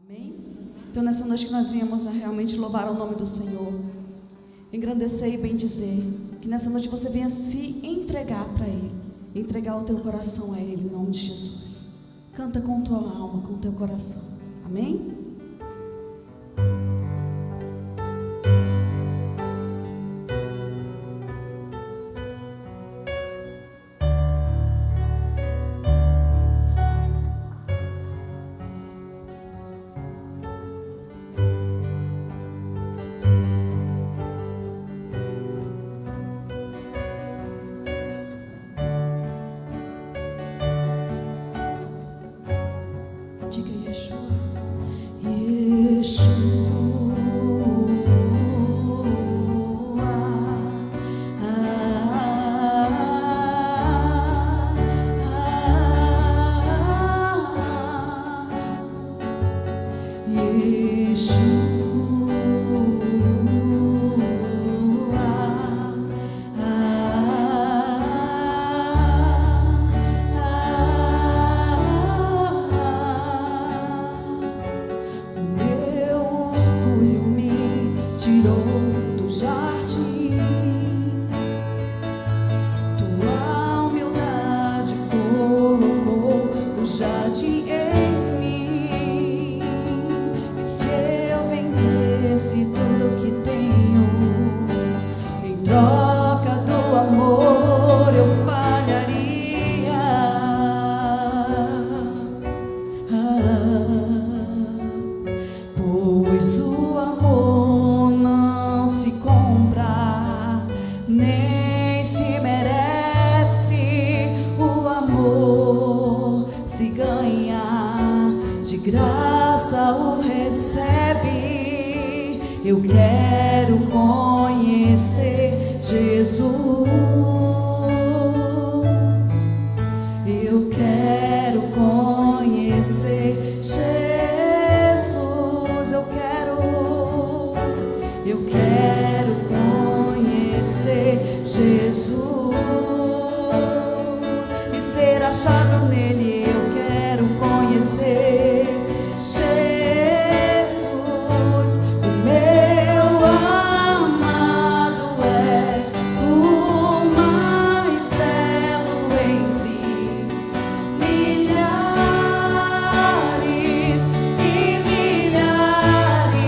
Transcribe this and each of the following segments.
Amém? Então nessa noite que nós viemos a realmente louvar o nome do Senhor, engrandecer e bendizer, que nessa noite você venha se entregar para Ele, entregar o teu coração a Ele, em nome de Jesus. Canta com tua alma, com teu coração. Amém? Diga Yeshua. Yeshua. Tirou do jardim, tua humildade colocou o jardim em mim. E se eu vendesse tudo que tenho em troca do amor, eu falharia. Pois o amor não se compra, nem se merece. O amor se ganha, de graça o recebe. Eu quero conhecer Jesus. Eu quero conhecer Jesus. Eu quero conhecer Jesus e ser achado nele. Eu quero conhecer Jesus. O meu amado é o mais belo entre milhares e milhares.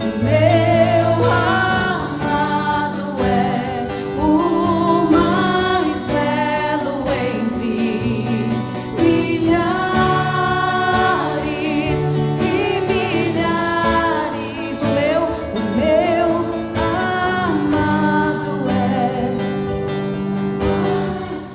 O meu amado é o mais belo entre milhares e milhares. O meu amado é mais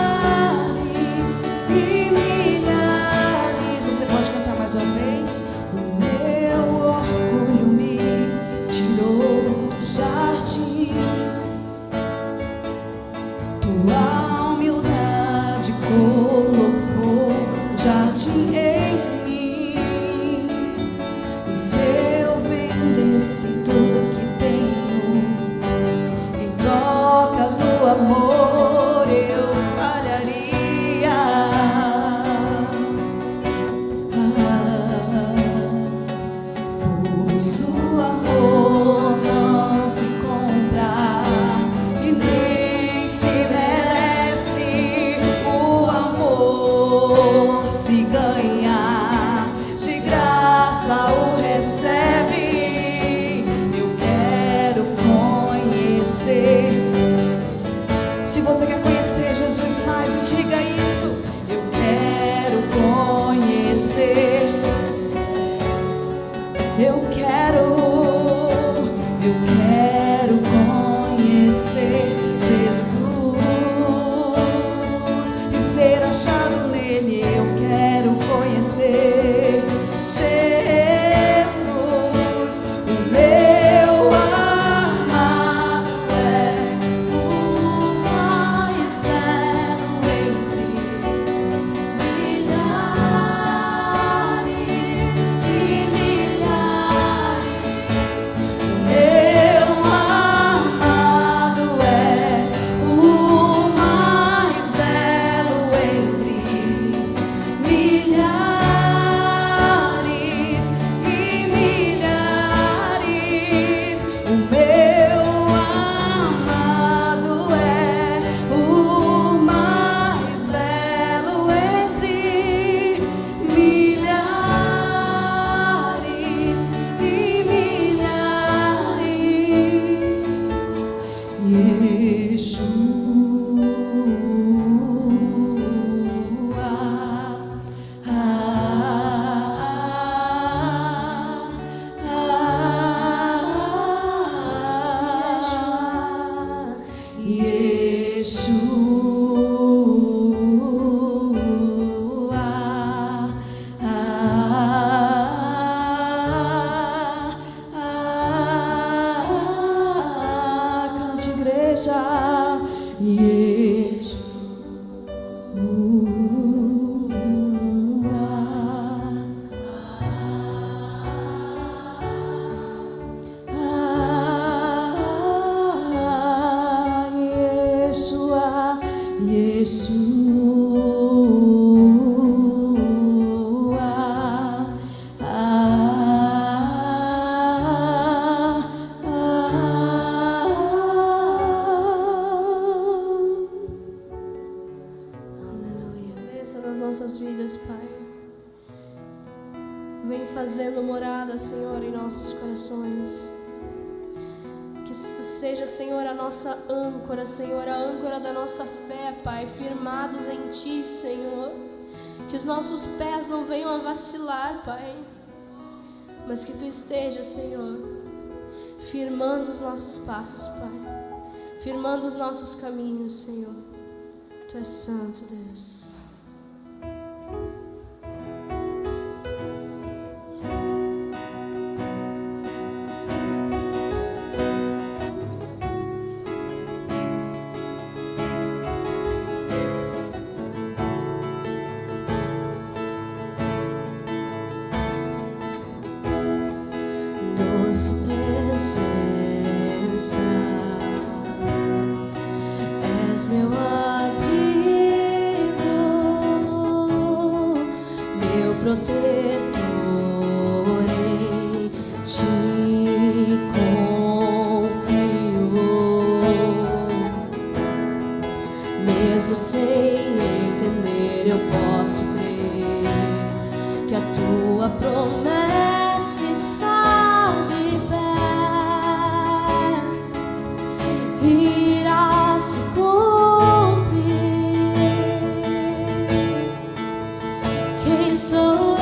milhares e milhares. Você pode cantar mais uma vez? O meu orgulho me tirou do jardim, tua humildade colocou o jardim em mim. E se eu vendesse tudo que tenho em troca do amor, eu falharia. Pois o amor não se compra e nem se merece. O amor se ganha, de graça o recebe. Eu quero conhecer. Se você quer conhecer Jesus mais, diga isso. Eu quero conhecer. Eu quero conhecer Jesus e ser achado nele. Eu quero conhecer Jesus. O meu amado é o mais belo entre milhares e milhares. vem fazendo morada, Senhor, em nossos corações. Que Tu seja, Senhor, a nossa âncora, Senhor, a âncora da nossa fé, Pai, firmados em Ti, Senhor. Que os nossos pés não venham a vacilar, Pai, mas que Tu esteja, Senhor, firmando os nossos passos, Pai, firmando os nossos caminhos, Senhor. Tu és santo, Deus. Doce presença, és meu abrigo, meu protetor, em Ti confio. Mesmo sem entender, eu posso crer que a Tua promessa está de pé, irá se cumprir. Quem sou eu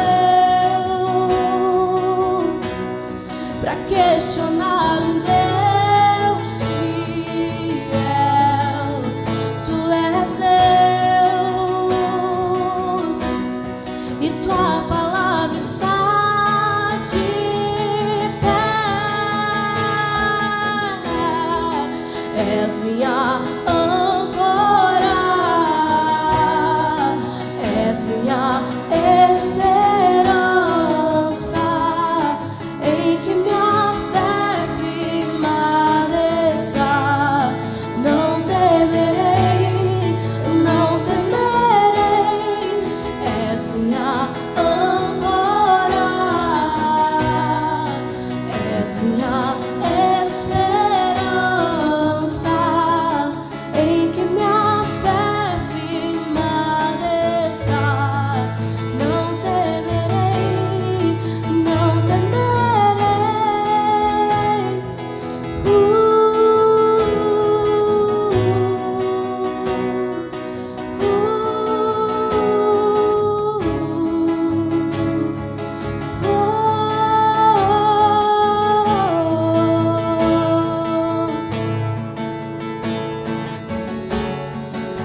para questionar um Deus fiel? Tu és Deus e Tua palavra está de pé. És minha âncora, és minha esperança, em que minha fé firmada está. Não temerei, não temerei. És minha âncora, és minha esperança, em que minha fé firmada está. Não temerei, não temerei.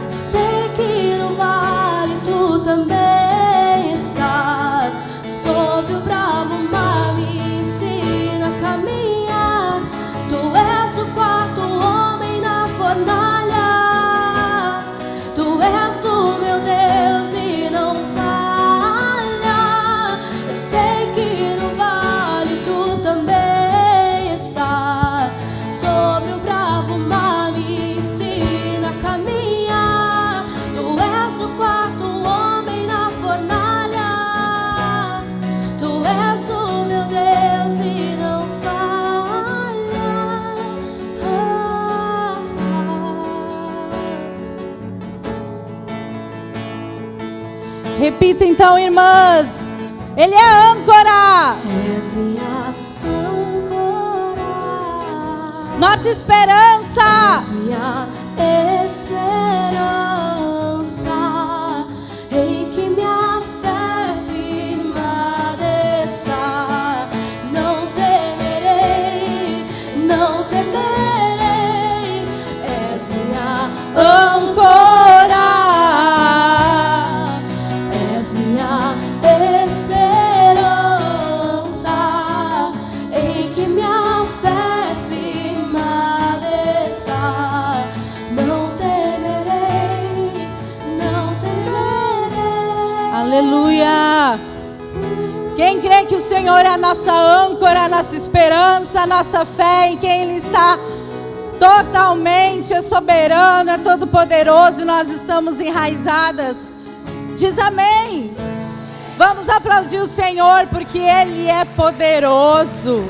Sei que no vale Tu também estás, sobre o bravo mar me ensina a caminhar. Tu és o quarto homem na fornalha, Tu és o meu Deus e não falha. Eu sei que no vale Tu também estás, sobre o bravo mar me ensina a caminhar. Tu és o quarto homem na fornalha, Tu és o meu Deus e não falha. Repita então, irmãs. Ele é âncora, És minha âncora, nossa esperança. és minha esperança, em que minha fé firmada está. Não temerei, não temerei. És minha Âncora, és minha esperança, em que minha fé firmada está. Não temerei, não temerei. aleluia. Quem crê que o Senhor é a nossa âncora, a nossa esperança, a nossa fé, em quem Ele está totalmente, é soberano, é todo poderoso, e nós estamos enraizadas, diz amém. Vamos aplaudir o Senhor, porque Ele é poderoso.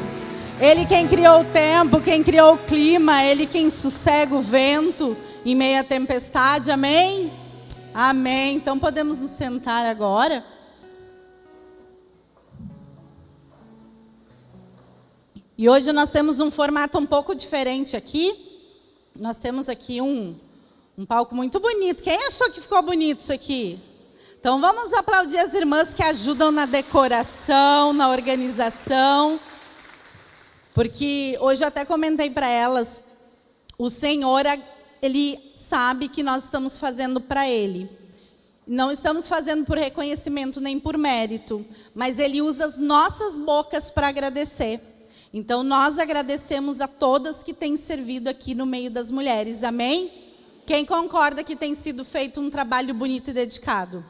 Ele quem criou o tempo, quem criou o clima, Ele quem sossega o vento em meio à tempestade, amém? Amém. Então podemos nos sentar agora. E hoje nós temos um formato um pouco diferente aqui. Nós temos aqui um palco muito bonito. Quem achou que ficou bonito isso aqui? Então vamos aplaudir as irmãs que ajudam na decoração, na organização. Porque hoje eu até comentei para elas, o Senhor, Ele sabe que nós estamos fazendo para Ele. Não estamos fazendo por reconhecimento nem por mérito, mas Ele usa as nossas bocas para agradecer. Então, nós agradecemos a todas que têm servido aqui no meio das mulheres, amém? Quem concorda que tem sido feito um trabalho bonito e dedicado?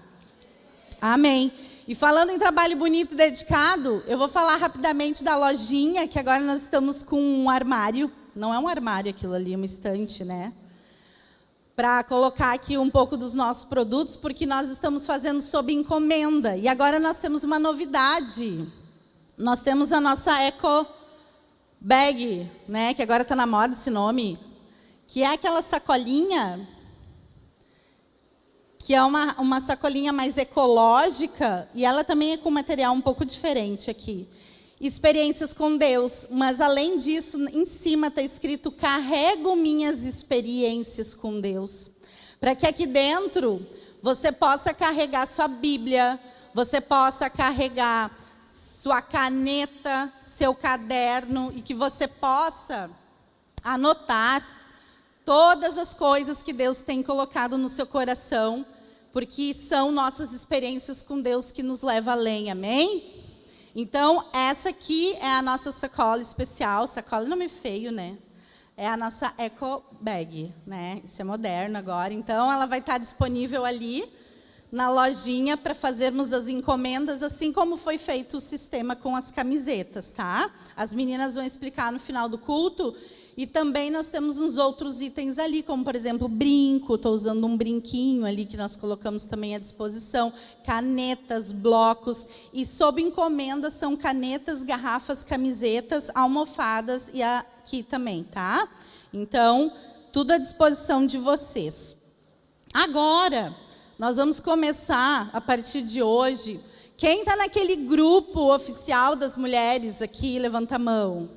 Amém. E falando em trabalho bonito e dedicado, eu vou falar rapidamente da lojinha, que agora nós estamos com um armário. Não é um armário aquilo ali, é uma estante, né? Para colocar aqui um pouco dos nossos produtos, porque nós estamos fazendo sob encomenda. E agora nós temos uma novidade. Nós temos a nossa Eco Bag, né? Que agora está na moda esse nome. Que é aquela sacolinha, que é uma sacolinha mais ecológica, e ela também é com material um pouco diferente aqui. Experiências com Deus, mas além disso, em cima está escrito: carrego minhas experiências com Deus. Para que aqui dentro você possa carregar sua Bíblia, você possa carregar sua caneta, seu caderno, e que você possa anotar todas as coisas que Deus tem colocado no seu coração, porque são nossas experiências com Deus que nos levam além, amém? Então, essa aqui é a nossa sacola especial. Sacola é nome feio, né? É a nossa Eco Bag, né? Isso é moderno agora. Então, ela vai estar disponível ali na lojinha para fazermos as encomendas, assim como foi feito o sistema com as camisetas, tá? As meninas vão explicar no final do culto. E também nós temos uns outros itens ali, como, por exemplo, brinco. Estou usando um brinquinho ali que nós colocamos também à disposição. Canetas, blocos. E sob encomenda são canetas, garrafas, camisetas, almofadas e aqui também, tá? Então, tudo à disposição de vocês. Agora, nós vamos começar, a partir de hoje. Quem está naquele grupo oficial das mulheres aqui, levanta a mão.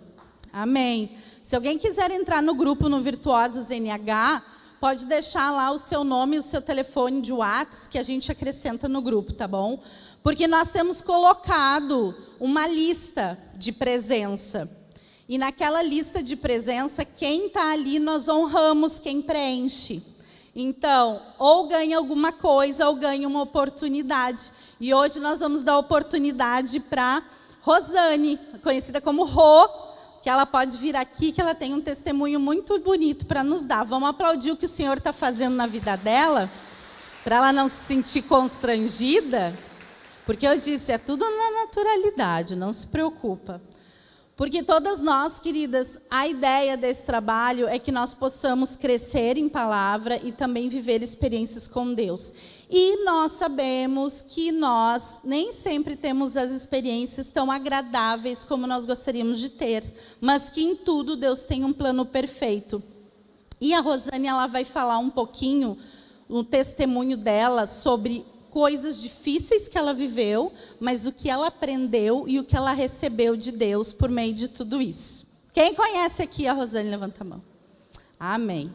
Amém. Se alguém quiser entrar no grupo no Virtuosas NH, pode deixar lá o seu nome e o seu telefone de WhatsApp, que a gente acrescenta no grupo, tá bom? Porque nós temos colocado uma lista de presença. E naquela lista de presença, quem está ali, nós honramos quem preenche. Então, ou ganha alguma coisa, ou ganha uma oportunidade. E hoje nós vamos dar oportunidade para Rosane, conhecida como Rô, que ela pode vir aqui, que ela tem um testemunho muito bonito para nos dar. Vamos aplaudir o que o Senhor está fazendo na vida dela, para ela não se sentir constrangida, porque eu disse, é tudo na naturalidade, não se preocupa. Porque todas nós, queridas, a ideia desse trabalho é que nós possamos crescer em palavra e também viver experiências com Deus. E nós sabemos que nós nem sempre temos as experiências tão agradáveis como nós gostaríamos de ter, mas que em tudo Deus tem um plano perfeito. E a Rosane, ela vai falar um pouquinho, no testemunho dela, sobre coisas difíceis que ela viveu, mas o que ela aprendeu e o que ela recebeu de Deus por meio de tudo isso. Quem conhece aqui a Rosane, levanta a mão. Amém.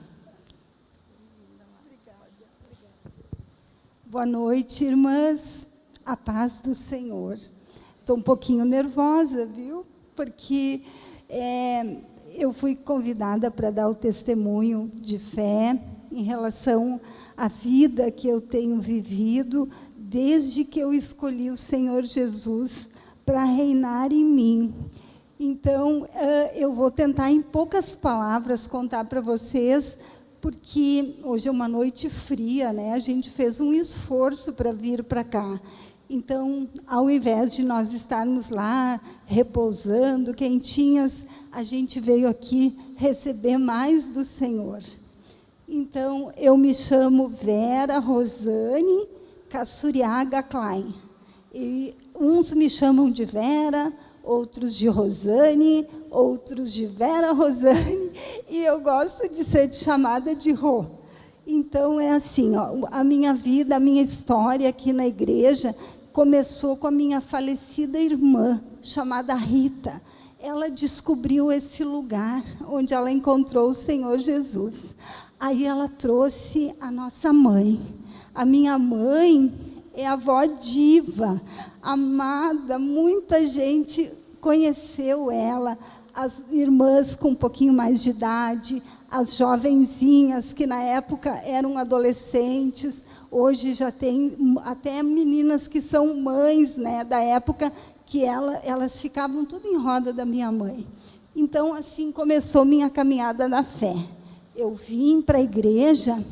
Boa noite, irmãs. A paz do Senhor. Estou um pouquinho nervosa, viu? Porque eu fui convidada para dar o testemunho de fé em relação à vida que eu tenho vivido desde que eu escolhi o Senhor Jesus para reinar em mim. Então, eu vou tentar, em poucas palavras, contar para vocês, porque hoje é uma noite fria, né? A gente fez um esforço para vir para cá. Então, ao invés de nós estarmos lá repousando, quentinhas, a gente veio aqui receber mais do Senhor. Então, eu me chamo Vera Rosane Kassuriaga Klein. E uns me chamam de Vera, outros de Rosane, outros de Vera Rosane, e eu gosto de ser chamada de Rô. Então, é assim, ó, a minha vida, a minha história aqui na igreja começou com a minha falecida irmã, chamada Rita. Ela descobriu esse lugar onde ela encontrou o Senhor Jesus. Aí ela trouxe a nossa mãe. A minha mãe é a avó Diva, amada, muita gente conheceu ela, as irmãs com um pouquinho mais de idade, as jovenzinhas que na época eram adolescentes, hoje já tem até meninas que são mães, né, da época que elas ficavam tudo em roda da minha mãe. Então, assim começou minha caminhada na fé. Eu vim para a igreja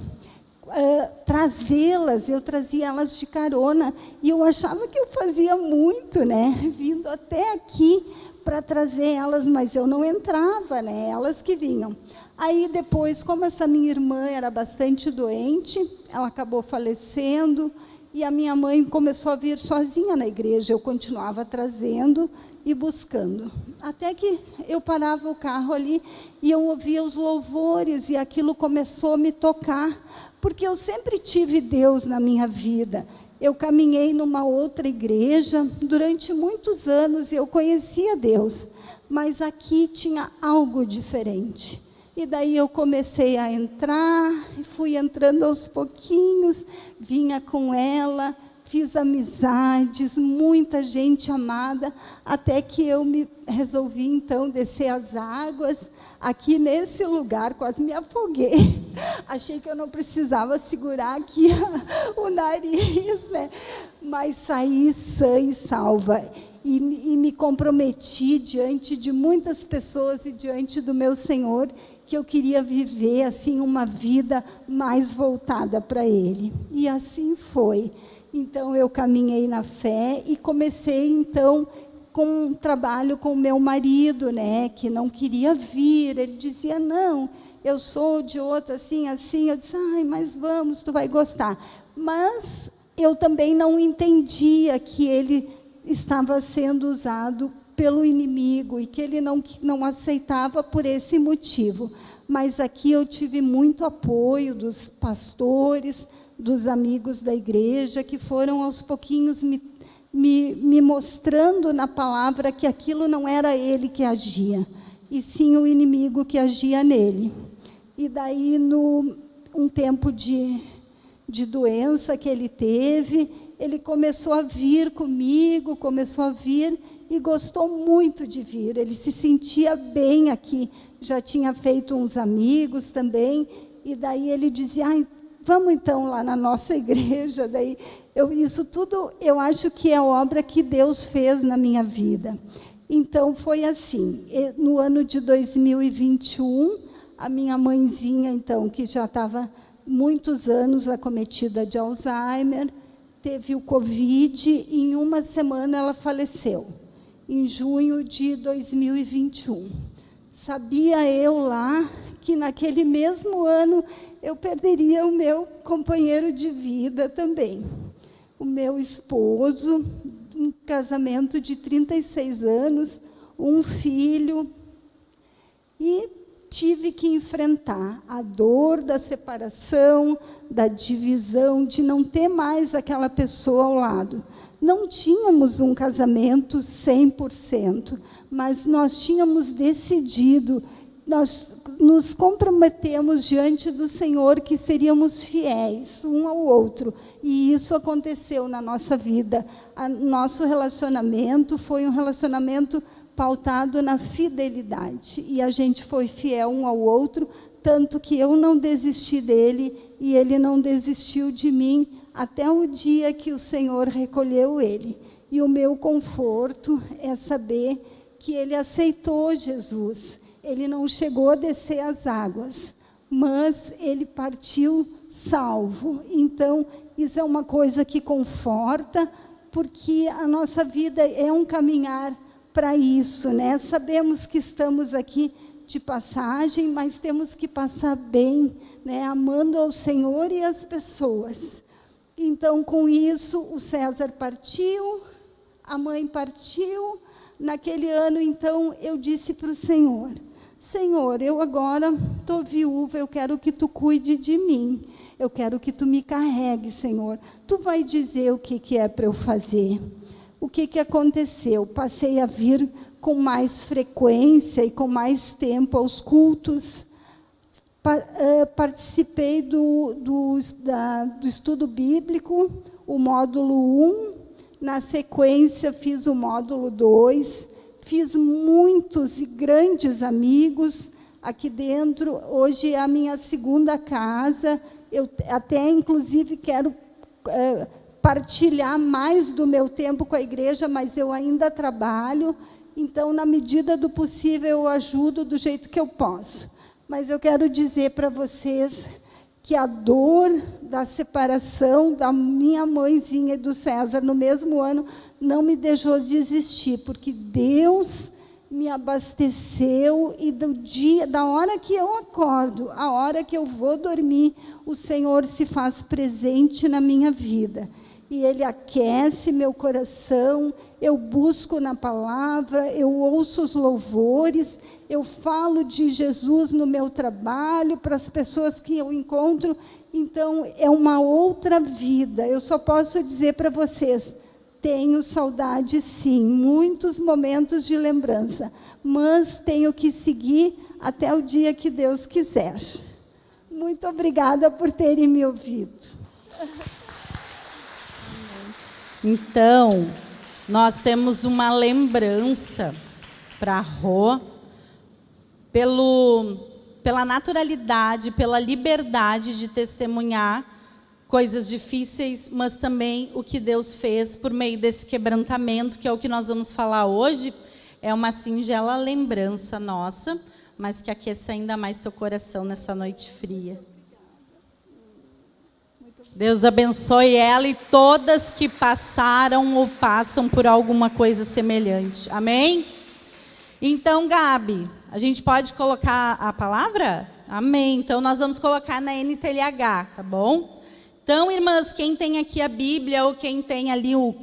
trazê-las, eu trazia elas de carona, e eu achava que eu fazia muito, né, vindo até aqui para trazer elas, mas eu não entrava, né, elas que vinham. Aí depois, como essa minha irmã era bastante doente, ela acabou falecendo, e a minha mãe começou a vir sozinha na igreja, eu continuava trazendo e buscando. Até que eu parava o carro ali e eu ouvia os louvores e aquilo começou a me tocar, porque eu sempre tive Deus na minha vida. Eu caminhei numa outra igreja durante muitos anos e eu conhecia Deus, mas aqui tinha algo diferente. E daí eu comecei a entrar, fui entrando aos pouquinhos, vinha com ela, fiz amizades, muita gente amada, até que eu me resolvi, então, descer as águas, aqui nesse lugar, quase me afoguei. Achei que eu não precisava segurar aqui o nariz, né? Mas saí sã e salva. E me comprometi diante de muitas pessoas e diante do meu Senhor, que eu queria viver, assim, uma vida mais voltada para Ele. E assim foi. Então, eu caminhei na fé e comecei, então, com um trabalho com o meu marido, né, que não queria vir. Ele dizia, não, eu sou de outra, assim, assim. Eu disse, ai, mas vamos, tu vai gostar. Mas eu também não entendia que ele estava sendo usado pelo inimigo e que ele não aceitava por esse motivo. Mas aqui eu tive muito apoio dos pastores, dos amigos da igreja, que foram aos pouquinhos me mostrando na palavra que aquilo não era ele que agia, e sim o inimigo que agia nele. E daí, um tempo de doença que ele teve, ele começou a vir comigo, e gostou muito de vir. Ele se sentia bem aqui, já tinha feito uns amigos também, e daí ele dizia, vamos então lá na nossa igreja. Daí, isso tudo eu acho que é obra que Deus fez na minha vida. Então, foi assim, no ano de 2021, a minha mãezinha, então, que já estava muitos anos acometida de Alzheimer, teve o Covid, e em uma semana ela faleceu, em junho de 2021. Sabia eu lá que naquele mesmo ano eu perderia o meu companheiro de vida também, o meu esposo, um casamento de 36 anos, um filho, e tive que enfrentar a dor da separação, da divisão, de não ter mais aquela pessoa ao lado. Não tínhamos um casamento 100%, mas nós tínhamos decidido, nós nos comprometemos diante do Senhor que seríamos fiéis um ao outro, e isso aconteceu na nossa vida. Nosso relacionamento foi um relacionamento pautado na fidelidade, e a gente foi fiel um ao outro, tanto que eu não desisti dele, e ele não desistiu de mim, até o dia que o Senhor recolheu ele. E o meu conforto é saber que ele aceitou Jesus. Ele não chegou a descer as águas, mas ele partiu salvo. Então, isso é uma coisa que conforta, porque a nossa vida é um caminhar para isso, né? Sabemos que estamos aqui de passagem, mas temos que passar bem, né? Amando ao Senhor e as pessoas. Então, com isso, o César partiu, a mãe partiu. Naquele ano, então, eu disse para o Senhor, Senhor, eu agora estou viúva, eu quero que tu cuide de mim. Eu quero que tu me carregue, Senhor. Tu vai dizer o que é para eu fazer. O que aconteceu? Passei a vir com mais frequência e com mais tempo aos cultos. Participei do estudo bíblico, o módulo 1. Na sequência, fiz o módulo 2. Fiz muitos e grandes amigos aqui dentro. Hoje é a minha segunda casa. Eu até, inclusive, quero partilhar mais do meu tempo com a igreja, mas eu ainda trabalho. Então, na medida do possível, eu ajudo do jeito que eu posso. Mas eu quero dizer para vocês que a dor da separação da minha mãezinha e do César no mesmo ano não me deixou desistir, porque Deus me abasteceu, e da hora que eu acordo, a hora que eu vou dormir, o Senhor se faz presente na minha vida. E Ele aquece meu coração, eu busco na palavra, eu ouço os louvores, eu falo de Jesus no meu trabalho, para as pessoas que eu encontro. Então, é uma outra vida. Eu só posso dizer para vocês, tenho saudade sim, muitos momentos de lembrança, mas tenho que seguir até o dia que Deus quiser. Muito obrigada por terem me ouvido. Então, nós temos uma lembrança para a Rô, pela naturalidade, pela liberdade de testemunhar coisas difíceis, mas também o que Deus fez por meio desse quebrantamento, que é o que nós vamos falar hoje. É uma singela lembrança nossa, mas que aqueça ainda mais teu coração nessa noite fria. Deus abençoe ela e todas que passaram ou passam por alguma coisa semelhante. Amém? Então, Gabi, a gente pode colocar a palavra? Amém. Então, nós vamos colocar na NTLH, tá bom? Então, irmãs, quem tem aqui a Bíblia, ou quem tem ali o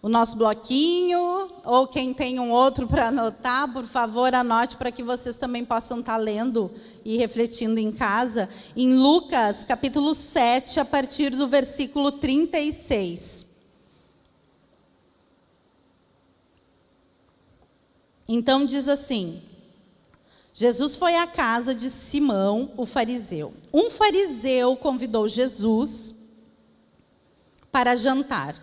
nosso bloquinho, ou quem tem um outro para anotar, por favor, anote para que vocês também possam estar lendo e refletindo em casa, em Lucas, capítulo 7, a partir do versículo 36. Então, diz assim: Jesus foi à casa de Simão, o fariseu. Um fariseu convidou Jesus para jantar.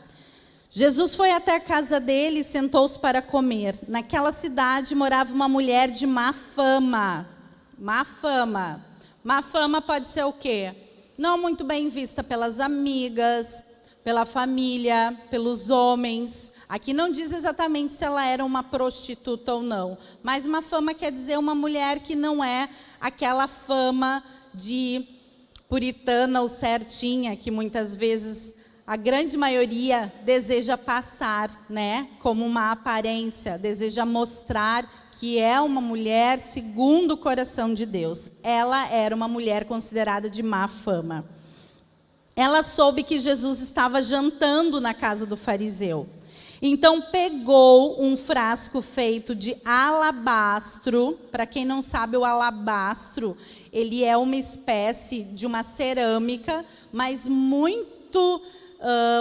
Jesus foi até a casa dele e sentou-se para comer. Naquela cidade morava uma mulher de má fama. Má fama. Má fama pode ser o quê? Não muito bem vista pelas amigas, pela família, pelos homens. Aqui não diz exatamente se ela era uma prostituta ou não, mas má fama quer dizer uma mulher que não é aquela fama de puritana ou certinha, que muitas vezes a grande maioria deseja passar, né, como uma aparência, deseja mostrar que é uma mulher segundo o coração de Deus. Ela era uma mulher considerada de má fama. Ela soube que Jesus estava jantando na casa do fariseu. Então pegou um frasco feito de alabastro. Para quem não sabe, o alabastro, ele é uma espécie de uma cerâmica, mas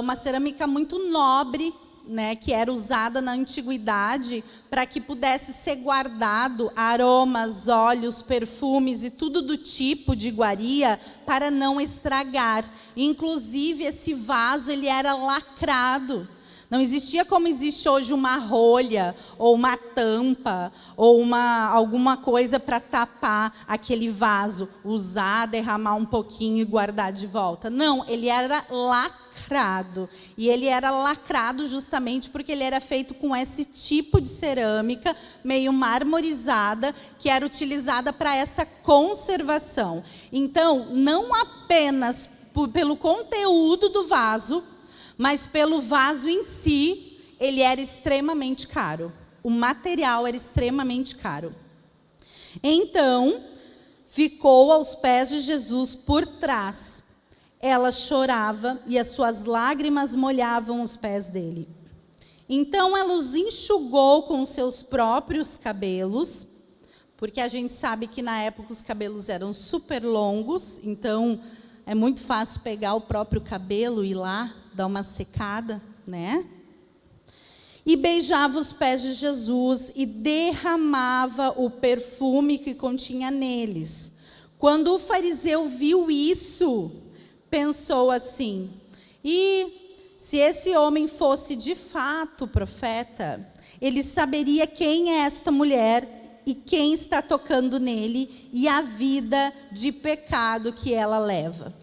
uma cerâmica muito nobre, né, que era usada na antiguidade para que pudesse ser guardado aromas, óleos, perfumes e tudo do tipo de iguaria para não estragar. Inclusive, esse vaso ele era lacrado. Não existia como existe hoje uma rolha, ou uma tampa, ou alguma coisa para tapar aquele vaso, usar, derramar um pouquinho e guardar de volta. Não, ele era lacrado. E ele era lacrado justamente porque ele era feito com esse tipo de cerâmica, meio marmorizada, que era utilizada para essa conservação. Então, não apenas pelo conteúdo do vaso, mas pelo vaso em si, ele era extremamente caro. O material era extremamente caro. Então, ficou aos pés de Jesus por trás. Ela chorava e as suas lágrimas molhavam os pés dele. Então, ela os enxugou com os seus próprios cabelos, porque a gente sabe que na época os cabelos eram super longos, então é muito fácil pegar o próprio cabelo e ir lá, dar uma secada, né? E beijava os pés de Jesus e derramava o perfume que continha neles. Quando o fariseu viu isso, pensou assim: e se esse homem fosse de fato profeta, ele saberia quem é esta mulher e quem está tocando nele e a vida de pecado que ela leva.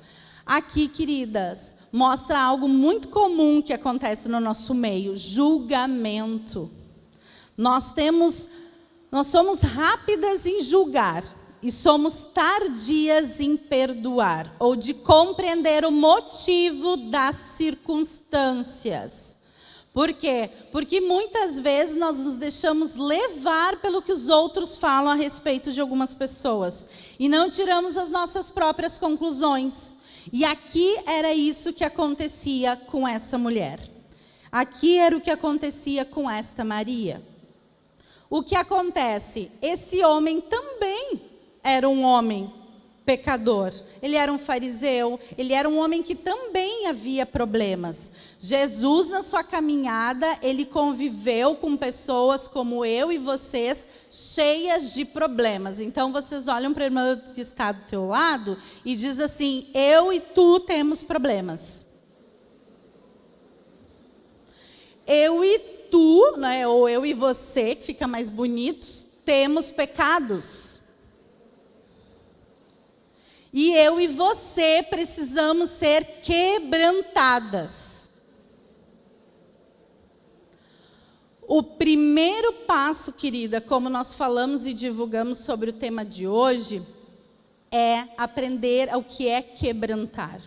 Aqui, queridas, mostra algo muito comum que acontece no nosso meio: julgamento. Nós somos rápidas em julgar e somos tardias em perdoar, ou de compreender o motivo das circunstâncias. Por quê? Porque muitas vezes nós nos deixamos levar pelo que os outros falam a respeito de algumas pessoas e não tiramos as nossas próprias conclusões. E aqui era isso que acontecia com essa mulher. Aqui era o que acontecia com esta Maria. O que acontece? Esse homem também era um homem pecador. Ele era um fariseu, ele era um homem que também havia problemas. Jesus, na sua caminhada, ele conviveu com pessoas como eu e vocês, cheias de problemas. Então, vocês olham para a irmã que está do teu lado e diz assim: eu e tu temos problemas. Eu e tu, né, ou eu e você, que fica mais bonitos, temos pecados. E eu e você precisamos ser quebrantadas. O primeiro passo, querida, como nós falamos e divulgamos sobre o tema de hoje, é aprender o que é quebrantar.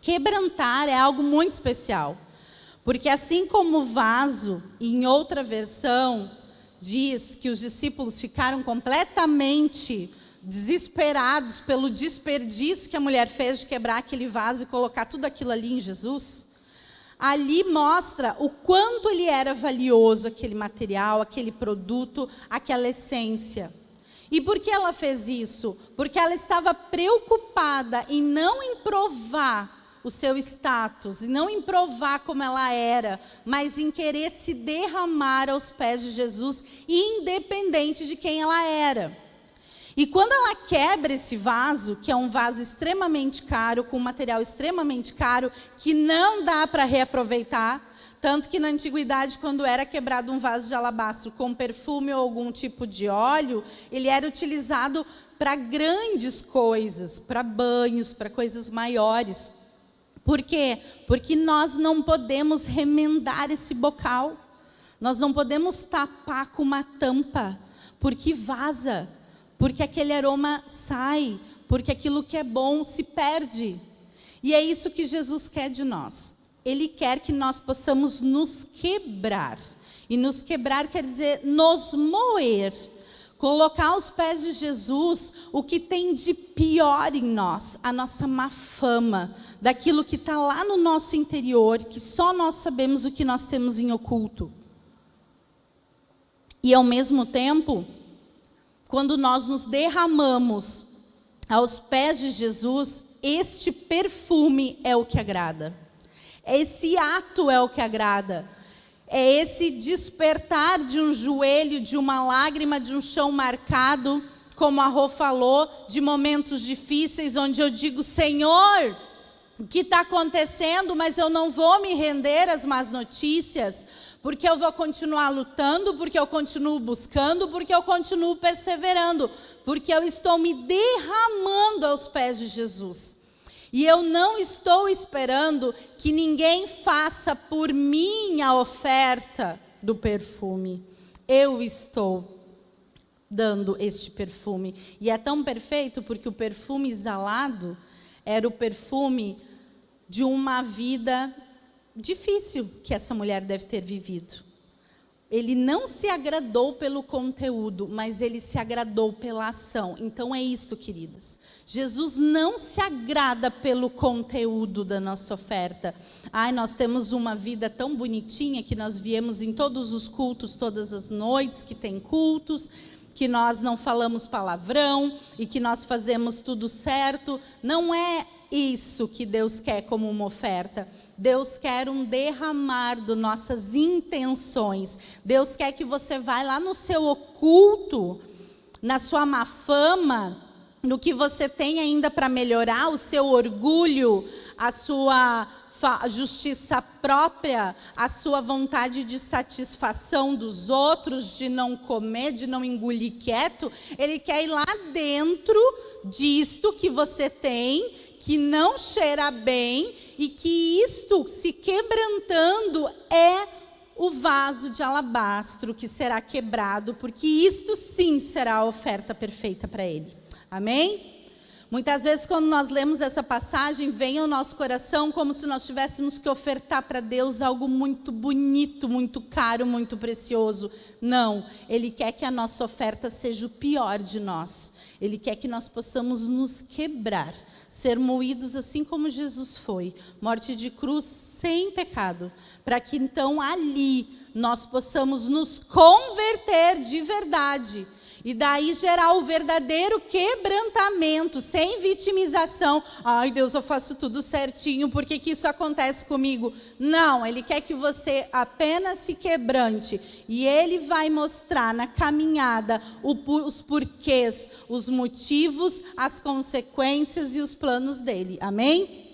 Quebrantar é algo muito especial, porque assim como o vaso, em outra versão, diz que os discípulos ficaram completamente desesperados pelo desperdício que a mulher fez de quebrar aquele vaso e colocar tudo aquilo ali em Jesus, ali mostra o quanto ele era valioso, aquele material, aquele produto, aquela essência. E por que ela fez isso? Porque ela estava preocupada em não em provar o seu status, e não em provar como ela era, mas em querer se derramar aos pés de Jesus, independente de quem ela era. E quando ela quebra esse vaso, que é um vaso extremamente caro, com um material extremamente caro, que não dá para reaproveitar, tanto que na antiguidade, quando era quebrado um vaso de alabastro com perfume ou algum tipo de óleo, ele era utilizado para grandes coisas, para banhos, para coisas maiores. Por quê? Porque nós não podemos remendar esse bocal, nós não podemos tapar com uma tampa, porque vaza. Porque aquele aroma sai, porque aquilo que é bom se perde. E é isso que Jesus quer de nós. Ele quer que nós possamos nos quebrar. E nos quebrar quer dizer nos moer. Colocar aos pés de Jesus o que tem de pior em nós, a nossa má fama, daquilo que está lá no nosso interior, que só nós sabemos o que nós temos em oculto. E ao mesmo tempo, quando nós nos derramamos aos pés de Jesus, este perfume é o que agrada. Esse ato é o que agrada. É esse despertar de um joelho, de uma lágrima, de um chão marcado, como a Rô falou, de momentos difíceis, onde eu digo: Senhor, o que está acontecendo? Mas eu não vou me render às más notícias, porque eu vou continuar lutando, porque eu continuo buscando, porque eu continuo perseverando, porque eu estou me derramando aos pés de Jesus. E eu não estou esperando que ninguém faça por mim a oferta do perfume. Eu estou dando este perfume. E é tão perfeito porque o perfume exalado era o perfume de uma vida difícil que essa mulher deve ter vivido. Ele não se agradou pelo conteúdo, mas ele se agradou pela ação. Então é isto, queridas. Jesus não se agrada pelo conteúdo da nossa oferta. Ai, nós temos uma vida tão bonitinha que nós viemos em todos os cultos, todas as noites que tem cultos, que nós não falamos palavrão e que nós fazemos tudo certo. Não é isso que Deus quer como uma oferta. Deus quer um derramar das nossas intenções. Deus quer que você vá lá no seu oculto, na sua má fama, no que você tem ainda para melhorar, o seu orgulho, a sua justiça própria, a sua vontade de satisfação dos outros, de não comer, de não engolir quieto. Ele quer ir lá dentro disto que você tem, que não cheira bem, e que isto, se quebrantando, é o vaso de alabastro que será quebrado, porque isto sim será a oferta perfeita para ele. Amém? Muitas vezes, quando nós lemos essa passagem, vem ao nosso coração como se nós tivéssemos que ofertar para Deus algo muito bonito, muito caro, muito precioso. Não, Ele quer que a nossa oferta seja o pior de nós. Ele quer que nós possamos nos quebrar, ser moídos assim como Jesus foi, morte de cruz sem pecado, para que então ali nós possamos nos converter de verdade. E daí gerar o verdadeiro quebrantamento, sem vitimização. Ai, Deus, eu faço tudo certinho, por que isso acontece comigo? Não, Ele quer que você apenas se quebrante. E Ele vai mostrar na caminhada os porquês, os motivos, as consequências e os planos dEle. Amém?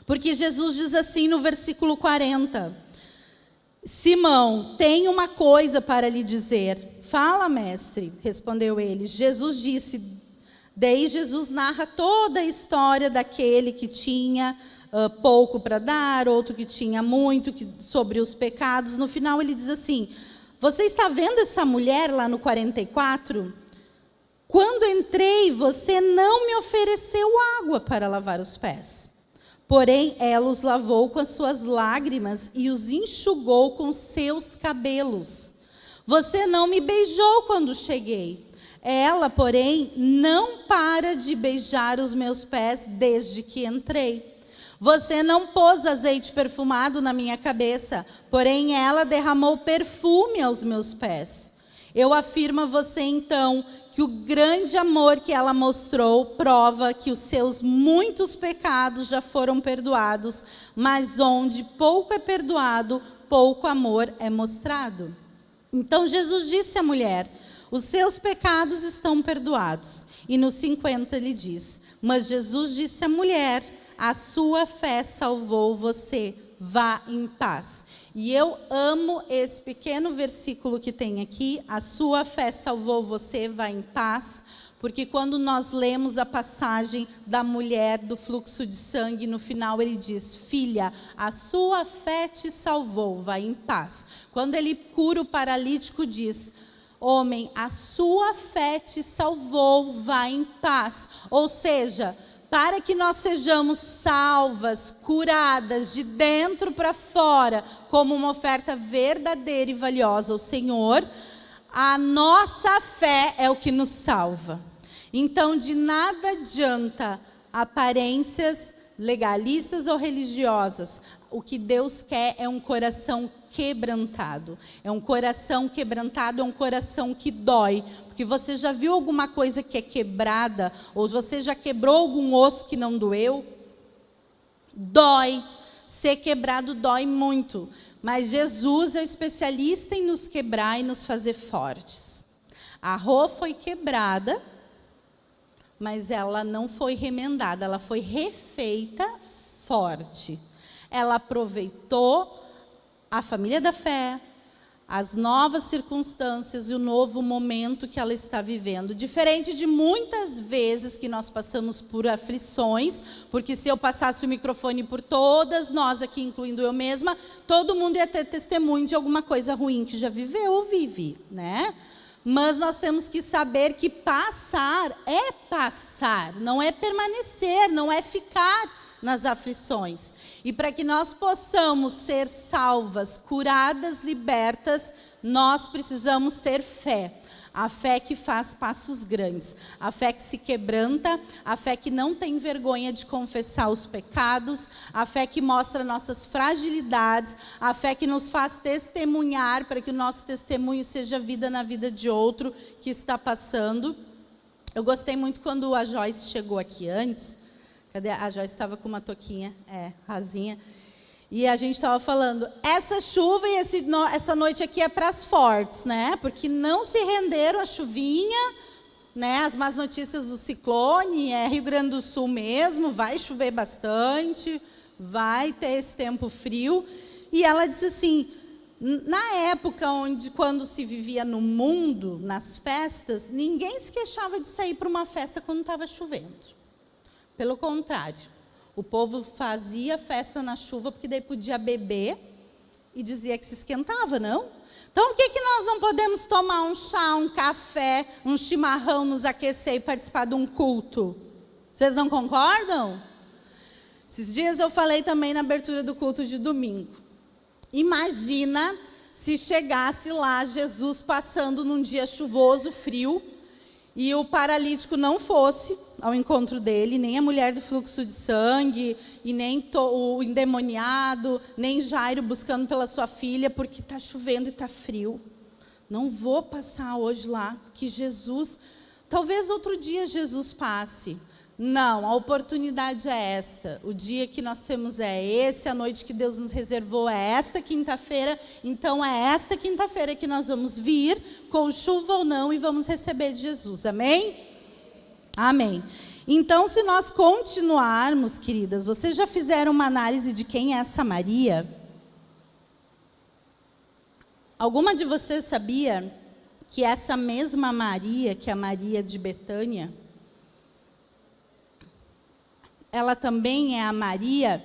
Porque Jesus diz assim no versículo 40. Simão, tenho uma coisa para lhe dizer. Fala, mestre, respondeu ele. Jesus disse, daí Jesus narra toda a história daquele que tinha pouco para dar, outro que tinha muito, sobre os pecados. No final ele diz assim, você está vendo essa mulher lá no 44? Quando entrei, você não me ofereceu água para lavar os pés. Porém, ela os lavou com as suas lágrimas e os enxugou com seus cabelos. Você não me beijou quando cheguei. Ela, porém, não para de beijar os meus pés desde que entrei. Você não pôs azeite perfumado na minha cabeça, porém ela derramou perfume aos meus pés. Eu afirmo a você, então, que o grande amor que ela mostrou prova que os seus muitos pecados já foram perdoados, mas onde pouco é perdoado, pouco amor é mostrado. Então Jesus disse à mulher, os seus pecados estão perdoados. E no 50 ele diz, mas Jesus disse à mulher, a sua fé salvou você, vá em paz. E eu amo esse pequeno versículo que tem aqui, a sua fé salvou você, vá em paz, porque quando nós lemos a passagem da mulher do fluxo de sangue, no final ele diz, filha, a sua fé te salvou, vá em paz. Quando ele cura o paralítico, diz, homem, a sua fé te salvou, vá em paz. Ou seja, para que nós sejamos salvas, curadas, de dentro para fora, como uma oferta verdadeira e valiosa ao Senhor, a nossa fé é o que nos salva. Então, de nada adianta aparências legalistas ou religiosas. O que Deus quer é um coração quebrantado. É um coração quebrantado, é um coração que dói. Porque você já viu alguma coisa que é quebrada? Ou você já quebrou algum osso que não doeu? Dói. Ser quebrado dói muito. Mas Jesus é especialista em nos quebrar e nos fazer fortes. A Rô foi quebrada, mas ela não foi remendada, ela foi refeita forte. Ela aproveitou a família da fé, as novas circunstâncias e o novo momento que ela está vivendo. Diferente de muitas vezes que nós passamos por aflições, porque se eu passasse o microfone por todas nós aqui, incluindo eu mesma, todo mundo ia ter testemunho de alguma coisa ruim que já viveu ou vive, né? Mas nós temos que saber que passar é passar, não é permanecer, não é ficar nas aflições. E para que nós possamos ser salvas, curadas, libertas, nós precisamos ter fé. A fé que faz passos grandes, a fé que se quebranta, a fé que não tem vergonha de confessar os pecados, a fé que mostra nossas fragilidades, a fé que nos faz testemunhar para que o nosso testemunho seja vida na vida de outro que está passando. Eu gostei muito quando a Joyce chegou aqui antes. Cadê? A Joyce estava com uma touquinha, rasinha. E a gente estava falando, essa chuva e essa noite aqui é para as fortes, né? Porque não se renderam à chuvinha, né? As más notícias do ciclone, Rio Grande do Sul mesmo, vai chover bastante, vai ter esse tempo frio. E ela disse assim, na época quando se vivia no mundo, nas festas, ninguém se queixava de sair para uma festa quando estava chovendo. Pelo contrário. O povo fazia festa na chuva, porque daí podia beber e dizia que se esquentava, não? Então, por que nós não podemos tomar um chá, um café, um chimarrão, nos aquecer e participar de um culto? Vocês não concordam? Esses dias eu falei também na abertura do culto de domingo. Imagina se chegasse lá Jesus passando num dia chuvoso, frio, e o paralítico não fosse ao encontro dele, nem a mulher do fluxo de sangue, e nem o endemoniado, nem Jairo buscando pela sua filha, porque está chovendo e está frio. Não vou passar hoje lá, que Jesus... Talvez outro dia Jesus passe. Não, a oportunidade é esta. O dia que nós temos é esse, a noite que Deus nos reservou é esta quinta-feira. Então, é esta quinta-feira que nós vamos vir, com chuva ou não, e vamos receber de Jesus. Amém? Amém. Então, se nós continuarmos, queridas, vocês já fizeram uma análise de quem é essa Maria? Alguma de vocês sabia que essa mesma Maria, que é a Maria de Betânia, ela também é a Maria,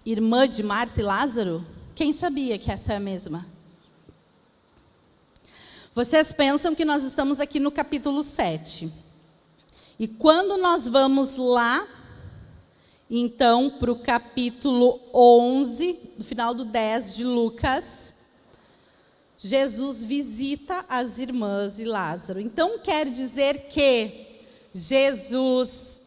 irmã de Marta e Lázaro? Quem sabia que essa é a mesma? Vocês pensam que nós estamos aqui no capítulo 7. E quando nós vamos lá, então, para o capítulo 11, no final do 10 de Lucas, Jesus visita as irmãs e Lázaro. Então, quer dizer que Jesus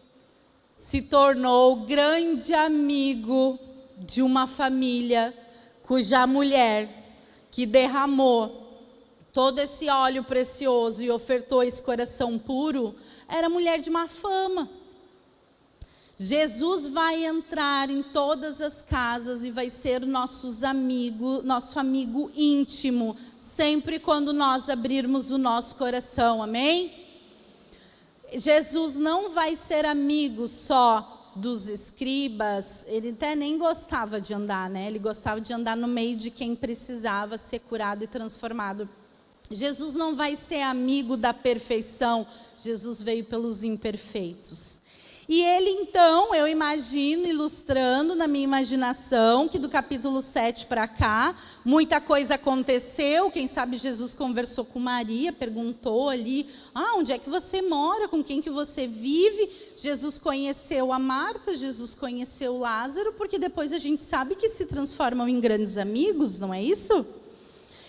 se tornou grande amigo de uma família cuja mulher, que derramou todo esse óleo precioso e ofertou esse coração puro, era mulher de má fama. Jesus vai entrar em todas as casas e vai ser nosso amigo íntimo, sempre quando nós abrirmos o nosso coração, amém? Jesus não vai ser amigo só dos escribas, ele até nem gostava de andar, né? Ele gostava de andar no meio de quem precisava ser curado e transformado. Jesus não vai ser amigo da perfeição, Jesus veio pelos imperfeitos. E ele, então, eu imagino, ilustrando na minha imaginação, que do capítulo 7 para cá, muita coisa aconteceu. Quem sabe Jesus conversou com Maria, perguntou ali, onde é que você mora, com quem que você vive? Jesus conheceu a Marta, Jesus conheceu Lázaro, porque depois a gente sabe que se transformam em grandes amigos, não é isso?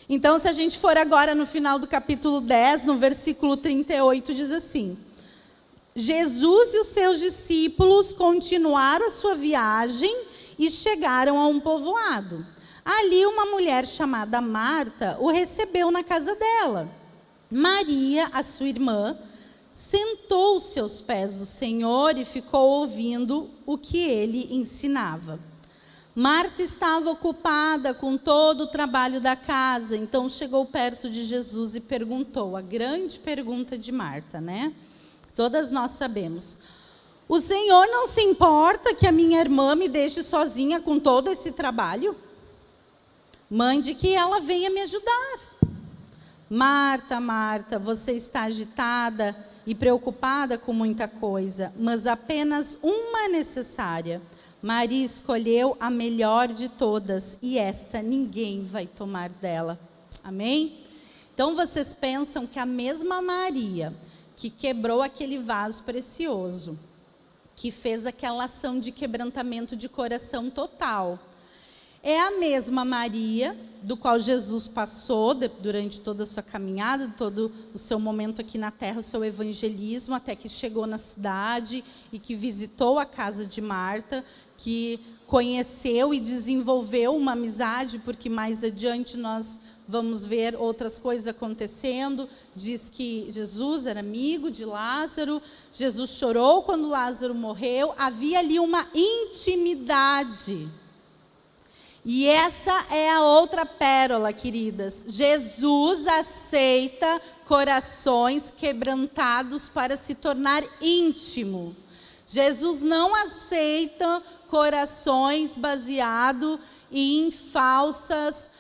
Então, se a gente for agora no final do capítulo 10, no versículo 38, diz assim: Jesus e os seus discípulos continuaram a sua viagem e chegaram a um povoado. Ali uma mulher chamada Marta o recebeu na casa dela. Maria, a sua irmã, sentou-se aos pés do Senhor e ficou ouvindo o que ele ensinava. Marta estava ocupada com todo o trabalho da casa, então chegou perto de Jesus e perguntou, a grande pergunta de Marta, né? Todas nós sabemos. O Senhor não se importa que a minha irmã me deixe sozinha com todo esse trabalho? Mande que ela venha me ajudar. Marta, Marta, você está agitada e preocupada com muita coisa, mas apenas uma é necessária. Maria escolheu a melhor de todas e esta ninguém vai tomar dela. Amém? Então vocês pensam que a mesma Maria que quebrou aquele vaso precioso, que fez aquela ação de quebrantamento de coração total. É a mesma Maria, do qual Jesus passou durante toda a sua caminhada, todo o seu momento aqui na terra, o seu evangelismo, até que chegou na cidade e que visitou a casa de Marta, que conheceu e desenvolveu uma amizade, porque mais adiante nós vamos ver outras coisas acontecendo. Diz que Jesus era amigo de Lázaro, Jesus chorou quando Lázaro morreu, havia ali uma intimidade. E essa é a outra pérola, queridas. Jesus aceita corações quebrantados para se tornar íntimo. Jesus não aceita corações baseados em falsas,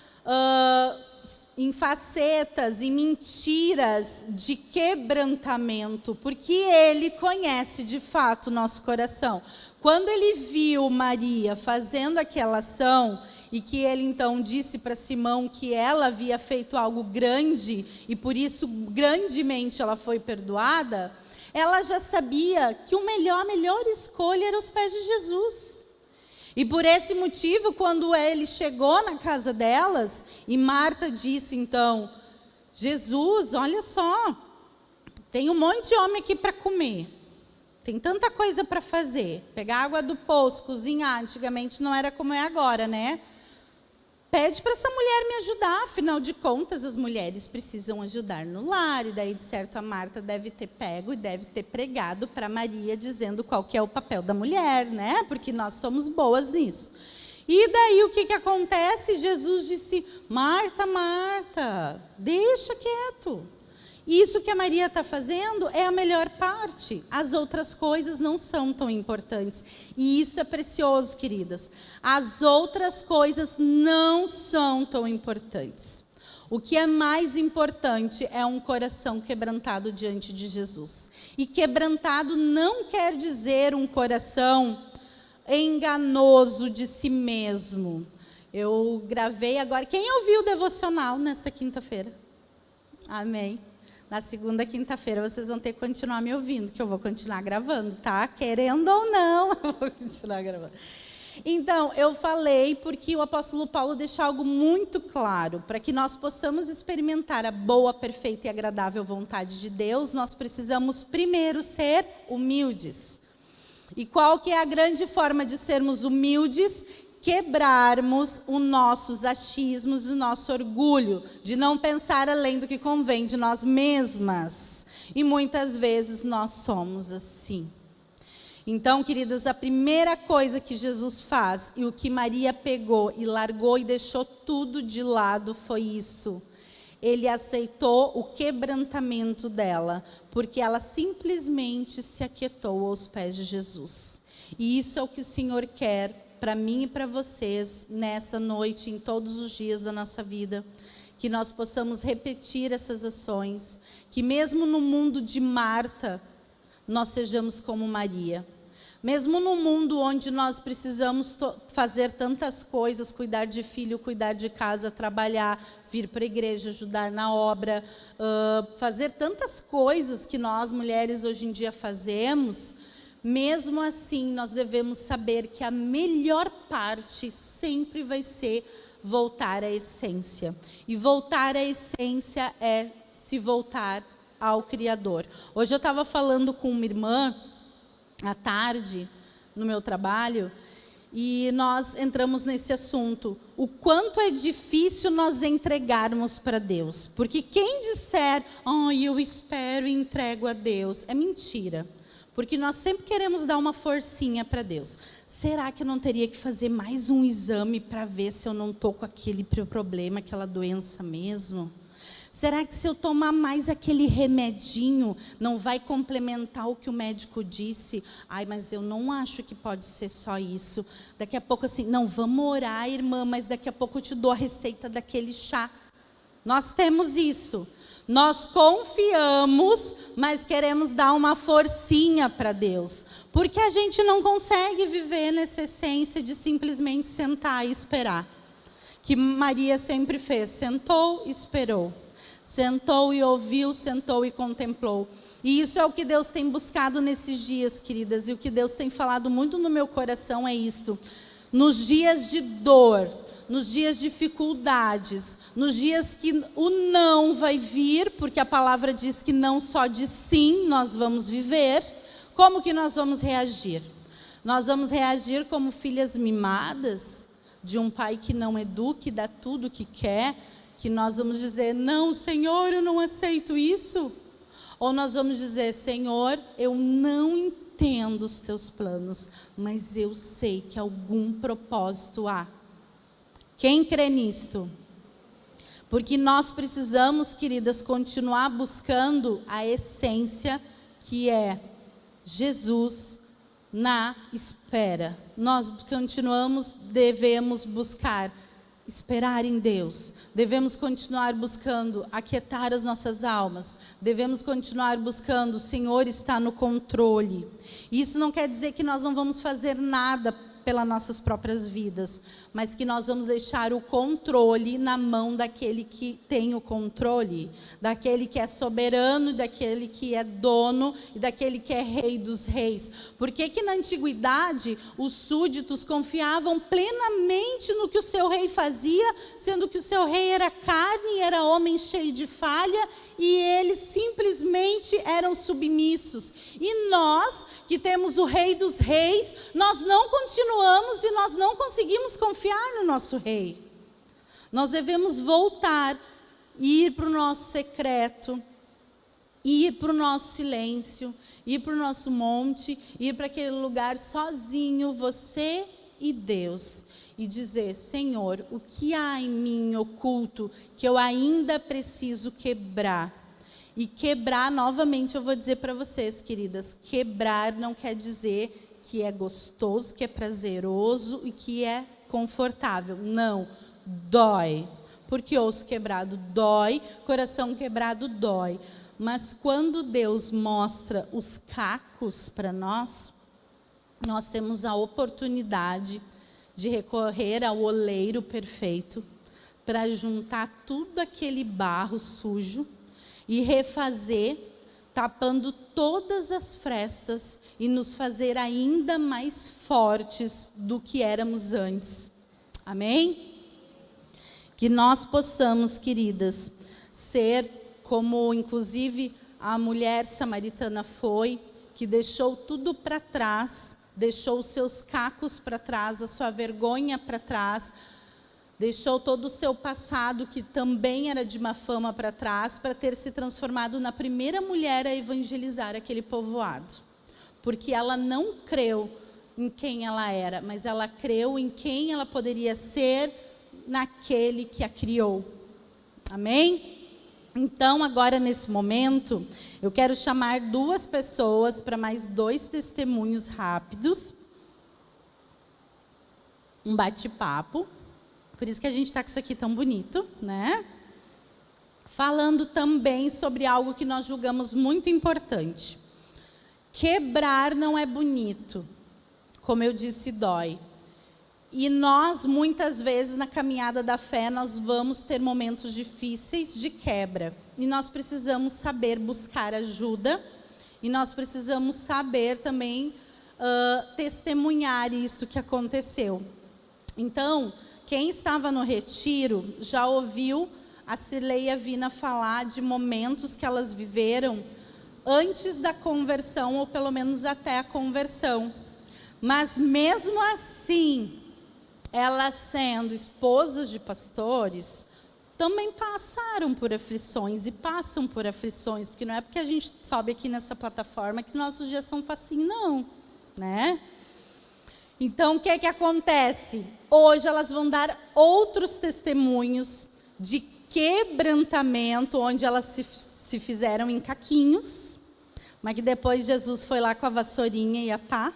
em facetas, em mentiras de quebrantamento, porque Ele conhece de fato o nosso coração. Quando Ele viu Maria fazendo aquela ação, e que Ele então disse para Simão que ela havia feito algo grande, e por isso grandemente ela foi perdoada, ela já sabia que a melhor escolha era os pés de Jesus. E por esse motivo, quando Ele chegou na casa delas, e Marta disse então, Jesus, olha só, tem um monte de homem aqui para comer, tem tanta coisa para fazer, pegar água do poço, cozinhar, antigamente não era como é agora, né? Pede para essa mulher me ajudar, afinal de contas, as mulheres precisam ajudar no lar, e daí, de certo, a Marta deve ter pego e deve ter pregado para Maria, dizendo qual que é o papel da mulher, né? Porque nós somos boas nisso. E daí, o que acontece? Jesus disse, Marta, Marta, deixa quieto. Isso que a Maria está fazendo é a melhor parte. As outras coisas não são tão importantes. E isso é precioso, queridas. As outras coisas não são tão importantes. O que é mais importante é um coração quebrantado diante de Jesus. E quebrantado não quer dizer um coração enganoso de si mesmo. Eu gravei agora. Quem ouviu o devocional nesta quinta-feira? Amém. Na segunda quinta-feira vocês vão ter que continuar me ouvindo, que eu vou continuar gravando, tá? Querendo ou não, eu vou continuar gravando. Então, eu falei porque o apóstolo Paulo deixa algo muito claro. Para que nós possamos experimentar a boa, perfeita e agradável vontade de Deus, nós precisamos primeiro ser humildes. E qual que é a grande forma de sermos humildes? Quebrarmos os nossos achismos, o nosso orgulho, de não pensar além do que convém de nós mesmas. E muitas vezes nós somos assim. Então, queridas, a primeira coisa que Jesus faz, e o que Maria pegou e largou e deixou tudo de lado, foi isso. Ele aceitou o quebrantamento dela, porque ela simplesmente se aquietou aos pés de Jesus. E isso é o que o Senhor quer para mim e para vocês, nesta noite, em todos os dias da nossa vida, que nós possamos repetir essas ações, que mesmo no mundo de Marta, nós sejamos como Maria. Mesmo no mundo onde nós precisamos fazer tantas coisas, cuidar de filho, cuidar de casa, trabalhar, vir para a igreja, ajudar na obra, fazer tantas coisas que nós, mulheres, hoje em dia fazemos, mesmo assim, nós devemos saber que a melhor parte sempre vai ser voltar à essência. E voltar à essência é se voltar ao Criador. Hoje eu estava falando com uma irmã, à tarde, no meu trabalho, e nós entramos nesse assunto. O quanto é difícil nós entregarmos para Deus. Porque quem disser, eu espero e entrego a Deus, é mentira. Porque nós sempre queremos dar uma forcinha para Deus. Será que eu não teria que fazer mais um exame para ver se eu não estou com aquele problema, aquela doença mesmo? Será que se eu tomar mais aquele remedinho, não vai complementar o que o médico disse? Mas eu não acho que pode ser só isso. Daqui a pouco assim, não, vamos orar, irmã, mas daqui a pouco eu te dou a receita daquele chá. Nós temos isso. Nós confiamos, mas queremos dar uma forcinha para Deus. Porque a gente não consegue viver nessa essência de simplesmente sentar e esperar. Que Maria sempre fez, sentou e esperou. Sentou e ouviu, sentou e contemplou. E isso é o que Deus tem buscado nesses dias, queridas. E o que Deus tem falado muito no meu coração é isto. Nos dias de dor, nos dias de dificuldades, nos dias que o não vai vir, porque a palavra diz que não só de sim nós vamos viver, como que nós vamos reagir? Nós vamos reagir como filhas mimadas, de um pai que não educa e dá tudo o que quer, que nós vamos dizer, não, Senhor, eu não aceito isso? Ou nós vamos dizer, Senhor, eu não entendo os teus planos, mas eu sei que algum propósito há. Quem crê nisto? Porque nós precisamos, queridas, continuar buscando a essência que é Jesus na espera. Nós devemos buscar esperar em Deus. Devemos continuar buscando aquietar as nossas almas. Devemos continuar buscando, o Senhor está no controle. Isso não quer dizer que nós não vamos fazer nada pelas nossas próprias vidas, mas que nós vamos deixar o controle na mão daquele que tem o controle, daquele que é soberano, daquele que é dono e daquele que é rei dos reis. Por que que na antiguidade os súditos confiavam plenamente no que o seu rei fazia, sendo que o seu rei era carne, era homem cheio de falha, e eles simplesmente eram submissos. E nós, que temos o Rei dos Reis, nós não continuamos e nós não conseguimos confiar no nosso Rei. Nós devemos voltar, ir para o nosso secreto, ir para o nosso silêncio, ir para o nosso monte, ir para aquele lugar sozinho, você e Deus. E dizer, Senhor, o que há em mim oculto que eu ainda preciso quebrar? E quebrar, novamente eu vou dizer para vocês, queridas, quebrar não quer dizer que é gostoso, que é prazeroso e que é confortável. Não, dói. Porque osso quebrado dói, coração quebrado dói. Mas quando Deus mostra os cacos para nós, nós temos a oportunidade de recorrer ao oleiro perfeito para juntar tudo aquele barro sujo e refazer, tapando todas as frestas e nos fazer ainda mais fortes do que éramos antes. Amém? Que nós possamos, queridas, ser como inclusive a mulher samaritana foi, que deixou tudo para trás, deixou os seus cacos para trás, a sua vergonha para trás, deixou todo o seu passado, que também era de má fama, para trás, para ter se transformado na primeira mulher a evangelizar aquele povoado. Porque ela não creu em quem ela era, mas ela creu em quem ela poderia ser naquele que a criou. Amém? Então, agora nesse momento, eu quero chamar 2 pessoas para mais 2 testemunhos rápidos. Um bate-papo. Por isso que a gente está com isso aqui tão bonito, né? Falando também sobre algo que nós julgamos muito importante. Quebrar não é bonito. Como eu disse, dói. E nós, muitas vezes, na caminhada da fé, nós vamos ter momentos difíceis de quebra. E nós precisamos saber buscar ajuda. E nós precisamos saber também testemunhar isto que aconteceu. Então, quem estava no retiro já ouviu a Cirlei e a Vina falar de momentos que elas viveram antes da conversão, ou pelo menos até a conversão. Mas mesmo assim, elas sendo esposas de pastores, também passaram por aflições e passam por aflições, porque não é porque a gente sobe aqui nessa plataforma que nossos dias são facinho, não, né? Então, o que é que acontece? Hoje elas vão dar outros testemunhos de quebrantamento, onde elas se fizeram em caquinhos, mas que depois Jesus foi lá com a vassourinha e a pá,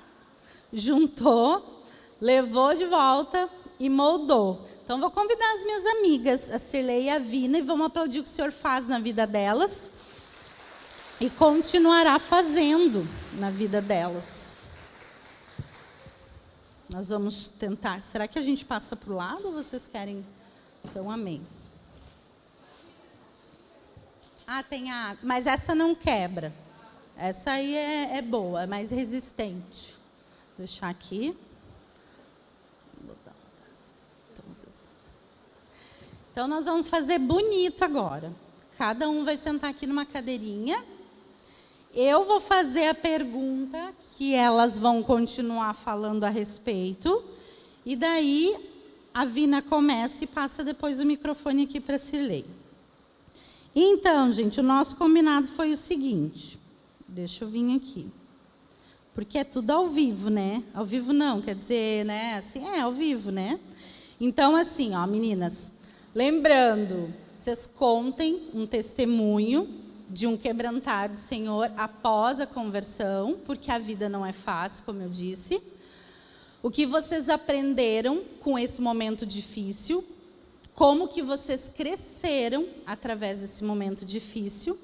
juntou, levou de volta e moldou. Então, vou convidar as minhas amigas, a Cirlei e a Vina, e vamos aplaudir o que o Senhor faz na vida delas e continuará fazendo na vida delas. Nós vamos tentar. Será que a gente passa para o lado ou vocês querem? Então, amém. Ah, tem a água. Mas essa não quebra. Essa aí é boa, é mais resistente. Vou deixar aqui. Então, nós vamos fazer bonito agora. Cada um vai sentar aqui numa cadeirinha. Eu vou fazer a pergunta que elas vão continuar falando a respeito. E daí, a Vina começa e passa depois o microfone aqui para a Cirlei. Então, gente, o nosso combinado foi o seguinte. Deixa eu vir aqui. Porque é tudo ao vivo, né? Ao vivo não, quer dizer, né? Assim, ao vivo, né? Então, assim, ó, meninas, lembrando, vocês contem um testemunho de um quebrantar do Senhor após a conversão, porque a vida não é fácil, como eu disse. O que vocês aprenderam com esse momento difícil, como que vocês cresceram através desse momento difícil.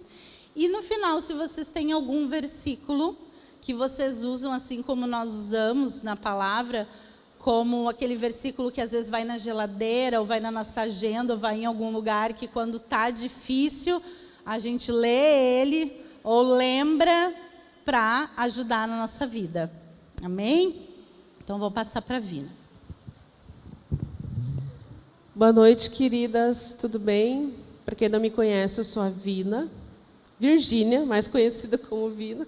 E no final, se vocês têm algum versículo que vocês usam, assim como nós usamos na palavra, como aquele versículo que às vezes vai na geladeira, ou vai na nossa agenda, ou vai em algum lugar que quando está difícil, a gente lê ele, ou lembra para ajudar na nossa vida. Amém? Então, vou passar para a Vina. Boa noite, queridas, tudo bem? Para quem não me conhece, eu sou a Vina Virgínia, mais conhecida como Vina.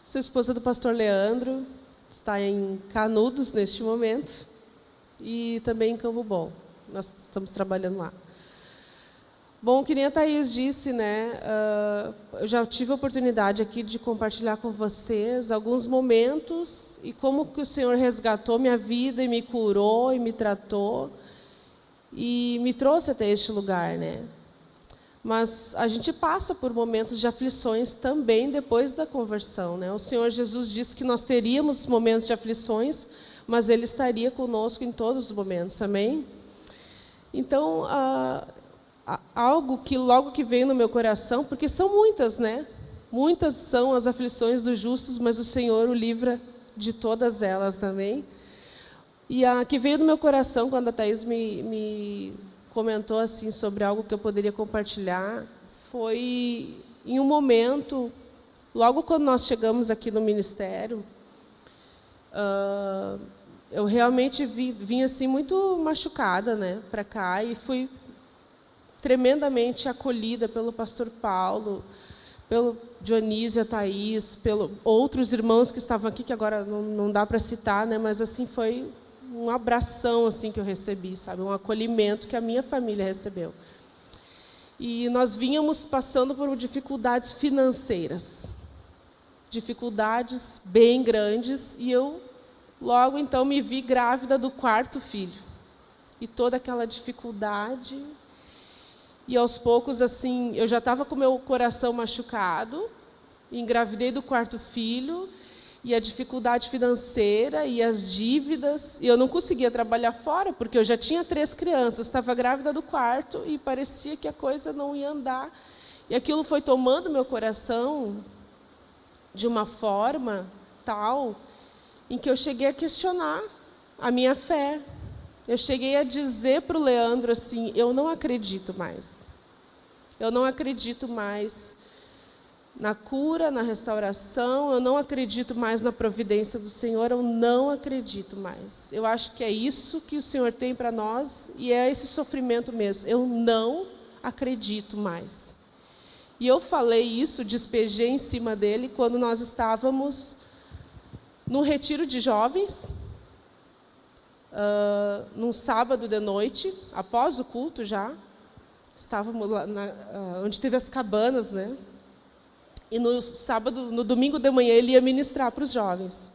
Sou esposa do pastor Leandro, está em Canudos neste momento, e também em Campo Bom. Nós estamos trabalhando lá. Bom, que nem a Thaís disse, né? Eu já tive a oportunidade aqui de compartilhar com vocês alguns momentos e como que o Senhor resgatou minha vida e me curou e me tratou e me trouxe até este lugar, né? Mas a gente passa por momentos de aflições também depois da conversão, né? O Senhor Jesus disse que nós teríamos momentos de aflições, mas Ele estaria conosco em todos os momentos, amém? Então, algo que logo que veio no meu coração, porque são muitas, né? Muitas são as aflições dos justos, mas o Senhor o livra de todas elas também. E a que veio no meu coração quando a Thaís me comentou assim sobre algo que eu poderia compartilhar, foi em um momento, logo quando nós chegamos aqui no ministério, eu realmente vim assim muito machucada, né, para cá, e fui tremendamente acolhida pelo pastor Paulo, pelo Dionísio e a Thaís, pelos outros irmãos que estavam aqui, que agora não dá para citar, né, mas assim foi um abração assim que eu recebi, sabe, um acolhimento que a minha família recebeu. E nós vínhamos passando por dificuldades financeiras, dificuldades bem grandes, e eu logo então me vi grávida do 4º filho. E toda aquela dificuldade, e aos poucos assim, eu já estava com meu coração machucado, engravidei do 4º filho, e a dificuldade financeira, e as dívidas, e eu não conseguia trabalhar fora, porque eu já tinha 3 crianças, estava grávida do 4º, e parecia que a coisa não ia andar. E aquilo foi tomando meu coração de uma forma tal, em que eu cheguei a questionar a minha fé. Eu cheguei a dizer para o Leandro assim, eu não acredito mais. Eu não acredito mais na cura, na restauração, eu não acredito mais na providência do Senhor, eu não acredito mais. Eu acho que é isso que o Senhor tem para nós, e é esse sofrimento mesmo. Eu não acredito mais. E eu falei isso, despejei em cima dele, quando nós estávamos num retiro de jovens, num sábado de noite, após o culto já, estávamos lá onde teve as cabanas, né? E no domingo de manhã ele ia ministrar para os jovens.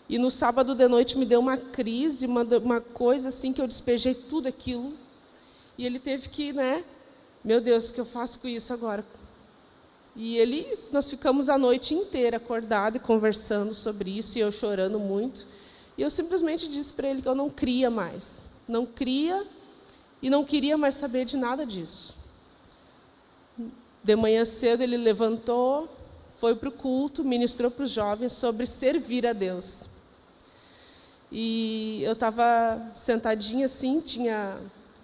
E no sábado de noite me deu uma crise, uma coisa assim que eu despejei tudo aquilo. E ele teve que, né? Meu Deus, o que eu faço com isso agora? E nós ficamos a noite inteira acordado e conversando sobre isso, e eu chorando muito. E eu simplesmente disse para ele que eu não cria mais. Não cria e não queria mais saber de nada disso. De manhã cedo ele levantou, foi para o culto, ministrou para os jovens sobre servir a Deus. E eu estava sentadinha assim,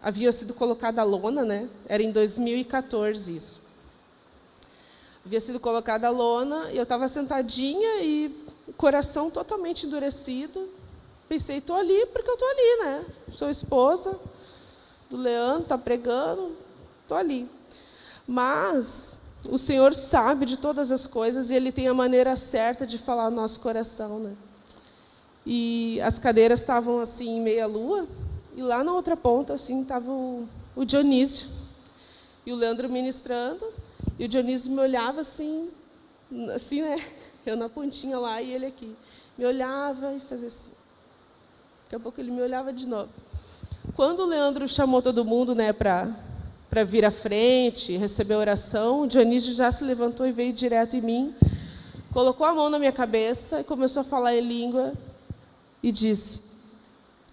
havia sido colocada a lona, né? Era em 2014 isso. Havia sido colocada a lona, e eu estava sentadinha e coração totalmente endurecido. Pensei, estou ali porque eu estou ali, né? Sou esposa do Leandro, está pregando, estou ali. Mas o Senhor sabe de todas as coisas e Ele tem a maneira certa de falar no nosso coração, né? E as cadeiras estavam assim em meia lua, e lá na outra ponta assim estava o Dionísio e o Leandro ministrando, e o Dionísio me olhava assim, né? Eu na pontinha lá e ele aqui, me olhava e fazia assim. Daqui a pouco ele me olhava de novo. Quando o Leandro chamou todo mundo, né, para vir à frente, receber a oração, o Dionísio já se levantou e veio direto em mim, colocou a mão na minha cabeça e começou a falar em língua e disse: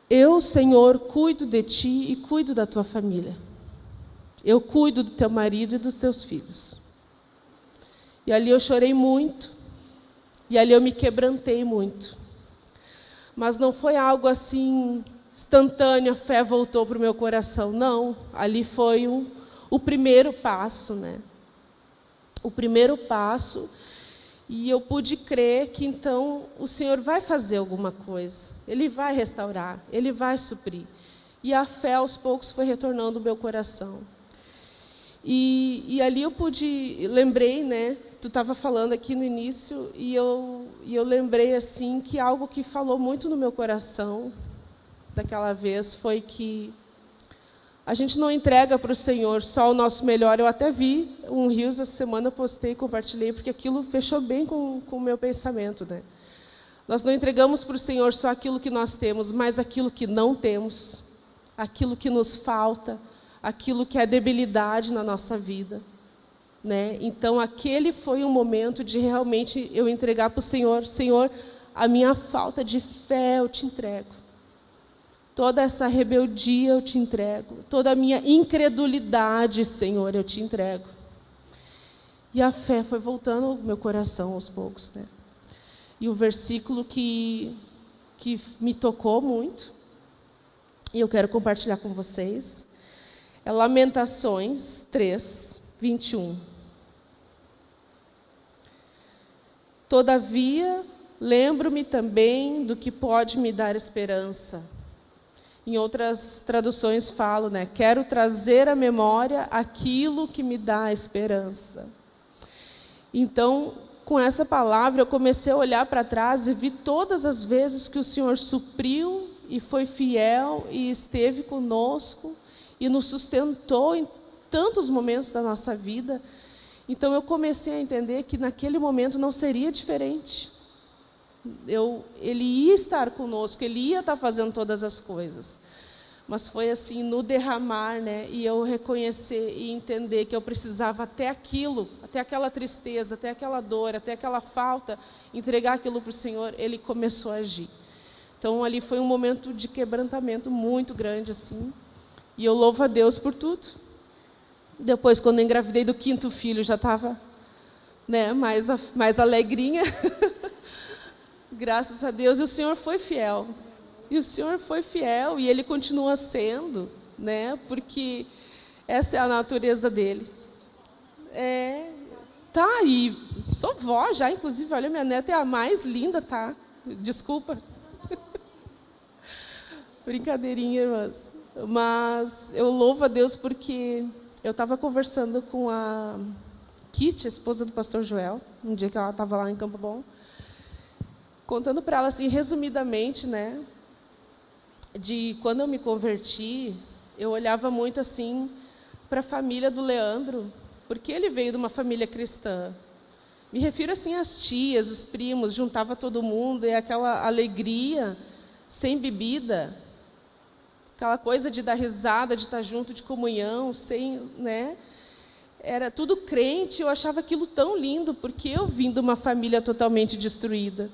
eu, Senhor, cuido de ti e cuido da tua família. Eu cuido do teu marido e dos teus filhos. E ali eu chorei muito, e ali eu me quebrantei muito. Mas não foi algo assim instantâneo, a fé voltou para o meu coração. Não, ali foi o primeiro passo, né? O primeiro passo, e eu pude crer que então o Senhor vai fazer alguma coisa. Ele vai restaurar, Ele vai suprir. E a fé aos poucos foi retornando ao meu coração. E ali eu lembrei, né? Tu estava falando aqui no início, e eu lembrei assim que algo que falou muito no meu coração daquela vez foi que a gente não entrega para o Senhor só o nosso melhor. Eu até vi um Reels essa semana, postei, compartilhei, porque aquilo fechou bem com o meu pensamento, né? Nós não entregamos para o Senhor só aquilo que nós temos, mas aquilo que não temos, aquilo que nos falta, aquilo que é debilidade na nossa vida, né? Então, aquele foi um momento de realmente eu entregar para o Senhor: Senhor, a minha falta de fé eu te entrego. Toda essa rebeldia eu te entrego. Toda a minha incredulidade, Senhor, eu te entrego. E a fé foi voltando ao meu coração aos poucos, né? E o versículo que me tocou muito, e eu quero compartilhar com vocês, é Lamentações 3, 21. Todavia, lembro-me também do que pode me dar esperança. Em outras traduções falo, né? Quero trazer à memória aquilo que me dá esperança. Então, com essa palavra, eu comecei a olhar para trás e vi todas as vezes que o Senhor supriu e foi fiel e esteve conosco e nos sustentou em tantos momentos da nossa vida. Então, eu comecei a entender que naquele momento não seria diferente. Ele ia estar conosco, Ele ia estar fazendo todas as coisas. Mas foi assim, no derramar, né? E eu reconhecer e entender que eu precisava até aquilo, até aquela tristeza, até aquela dor, até aquela falta, entregar aquilo para o Senhor, Ele começou a agir. Então, ali foi um momento de quebrantamento muito grande, assim. E eu louvo a Deus por tudo. Depois, quando eu engravidei do 5º filho, já estava, né, mais alegrinha. Graças a Deus, e o Senhor foi fiel. E o Senhor foi fiel, e Ele continua sendo, né? Porque essa é a natureza dEle. Tá, e sou vó já, inclusive, olha, minha neta é a mais linda, tá? Desculpa. Brincadeirinha, irmãs. Mas eu louvo a Deus porque eu estava conversando com a Kitty, a esposa do pastor Joel, um dia que ela estava lá em Campo Bom, contando para ela, assim, resumidamente, né, de quando eu me converti, eu olhava muito, assim, para a família do Leandro, porque ele veio de uma família cristã. Me refiro, assim, às tias, os primos, juntava todo mundo, e aquela alegria, sem bebida, aquela coisa de dar risada, de estar junto, de comunhão, sem, né? Era tudo crente, eu achava aquilo tão lindo, porque eu vim de uma família totalmente destruída.